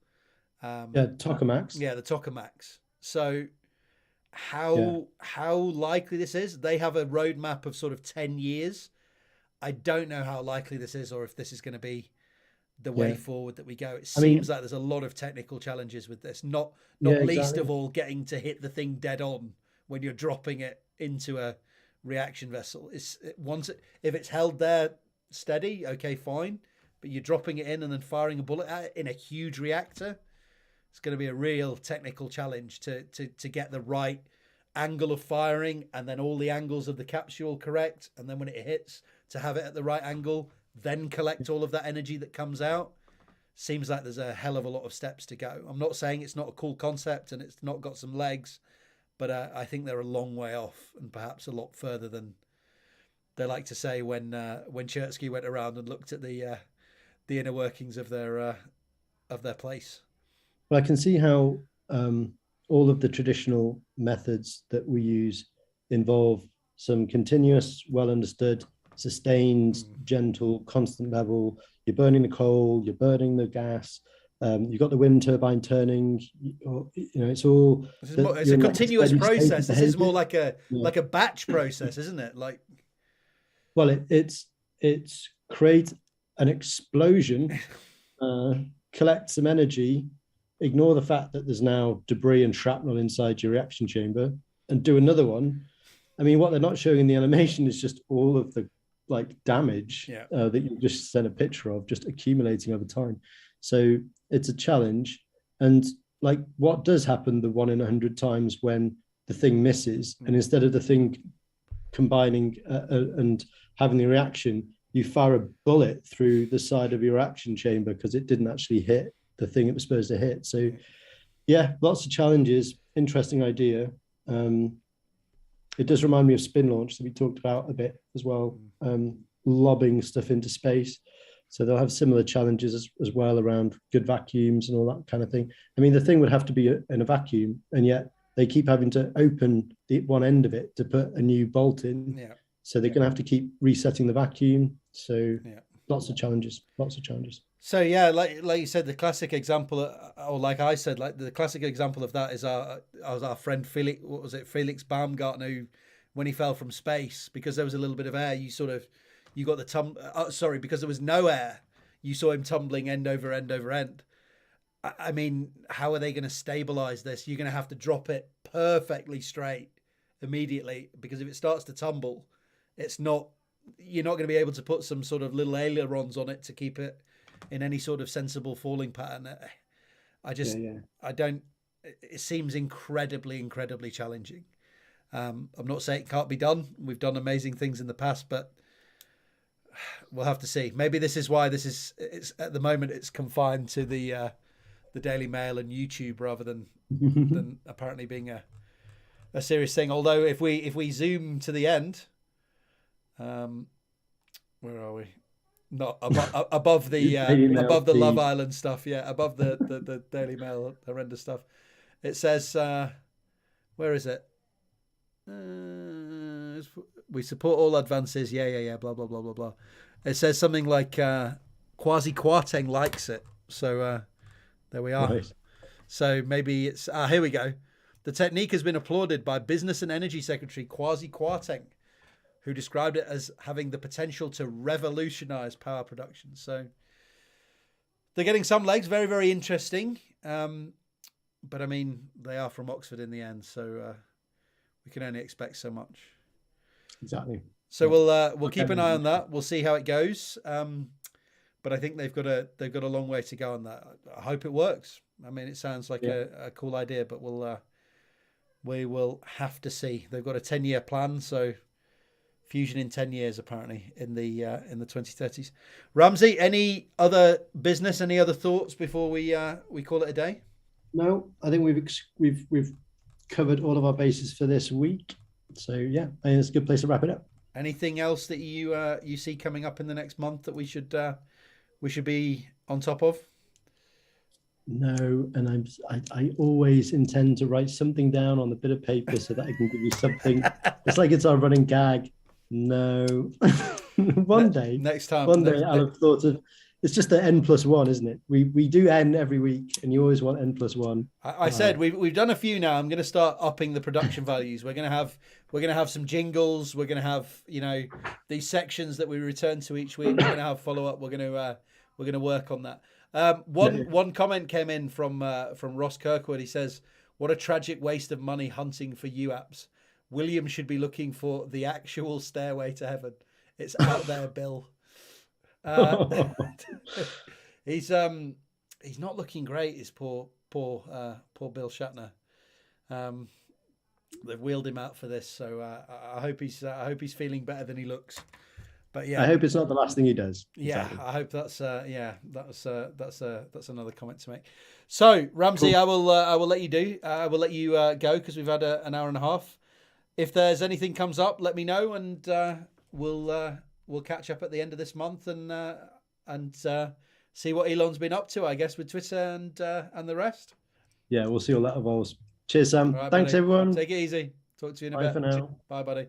B: tokamaks.
A: Yeah, the tokamaks. So how likely this is? They have a roadmap of sort of 10 years. I don't know how likely this is, or if this is going to be the way forward that we go. It seems like there's a lot of technical challenges with this, not least of all getting to hit the thing dead on when you're dropping it into a reaction vessel. If it's held there steady, okay, fine, but you're dropping it in and then firing a bullet at it in a huge reactor, it's going to be a real technical challenge to get the right angle of firing, and then all the angles of the capsule correct, and then when it hits, to have it at the right angle, then collect all of that energy that comes out. Seems like there's a hell of a lot of steps to go. I'm not saying it's not a cool concept and it's not got some legs, but I think they're a long way off, and perhaps a lot further than they like to say when Chertsky went around and looked at the inner workings of their place.
B: Well, I can see how all of the traditional methods that we use involve some continuous, well understood, sustained, gentle, constant level. You're burning the coal, you're burning the gas, you've got the wind turbine turning. It's all.
A: It's a continuous process. This is more like a batch process, isn't it? Like,
B: well, it's create an explosion, collect some energy, ignore the fact that there's now debris and shrapnel inside your reaction chamber, and do another one. I mean, what they're not showing in the animation is just all of the damage that you just sent a picture of, just accumulating over time. So it's a challenge. And what does happen the 1 in 100 times when the thing misses, and instead of the thing combining and having the reaction, you fire a bullet through the side of your reaction chamber because it didn't actually hit the thing it was supposed to hit. So yeah, lots of challenges. Interesting idea. It does remind me of spin launch that we talked about a bit as well, lobbing stuff into space. So they'll have similar challenges as well around good vacuums and all that kind of thing. I mean, the thing would have to be in a vacuum, and yet they keep having to open the one end of it to put a new bolt in.
A: Yeah.
B: So they're going to have to keep resetting the vacuum. So lots of challenges.
A: So yeah, like you said, the classic example, or like I said, the classic example of that is our friend Felix. What was it, Felix Baumgartner, who, when he fell from space, because there was a little bit of air, you got the because there was no air, you saw him tumbling end over end over end. I mean, how are they going to stabilize this? You're going to have to drop it perfectly straight immediately, because if it starts to tumble, you're not going to be able to put some sort of little ailerons on it to keep it in any sort of sensible falling pattern. I don't. It seems incredibly challenging. I'm not saying it can't be done. We've done amazing things in the past, but we'll have to see. Maybe this is why it's at the moment it's confined to the Daily Mail and YouTube rather than apparently being a serious thing. Although if we zoom to the end, where are we? Not above the above the Love Island stuff, above the Daily Mail horrendous stuff. It says, where is it? We support all advances. Yeah. Blah blah blah blah blah. It says something like Kwasi Kwarteng likes it. So there we are. Right. So maybe it's here we go. The technique has been applauded by Business and Energy Secretary Kwasi Kwarteng, who described it as having the potential to revolutionize power production. So they're getting some legs. Very, very interesting. But I mean, they are from Oxford in the end, so we can only expect so much.
B: Exactly.
A: So we'll keep an eye on that. We'll see how it goes. But I think they've got a long way to go on that. I hope it works. I mean, it sounds like a cool idea, but we will have to see. They've got a 10-year plan, so fusion in 10 years apparently in the 2030s. Ramsey, any other business? Any other thoughts before we call it a day?
B: No, I think we've covered all of our bases for this week. So yeah, I think it's a good place to wrap it up.
A: Anything else that you see coming up in the next month that we should be on top of?
B: No, and I always intend to write something down on a bit of paper so that I can give you something. It's like it's our running gag. No, one day I'll have thought of. It's just the N+1, isn't it? We do N every week, and you always want N+1.
A: I said we've done a few now. I'm going to start upping the production values. We're going to have some jingles. We're going to have these sections that we return to each week. We're going to have follow up. We're going to work on that. One comment came in from Ross Kirkwood. He says, "What a tragic waste of money hunting for UAPs. William should be looking for the actual stairway to heaven. It's out there, Bill." He's not looking great. Is poor Bill Shatner. They've wheeled him out for this, so I hope he's feeling better than he looks. But yeah,
B: I hope it's not the last thing he does.
A: Yeah, exactly. I hope that's another comment to make. So Ramsey, cool. I will let you do. I will let you go because we've had an hour and a half. If there's anything comes up, let me know, and we'll catch up at the end of this month and see what Elon's been up to, I guess, with Twitter and the rest.
B: Yeah, we'll see all that evolves. Cheers, Sam.
A: Right,
B: thanks,
A: buddy.
B: everyone.
A: Take it easy. Talk to you in a bit.
B: Bye for now.
A: Bye, buddy.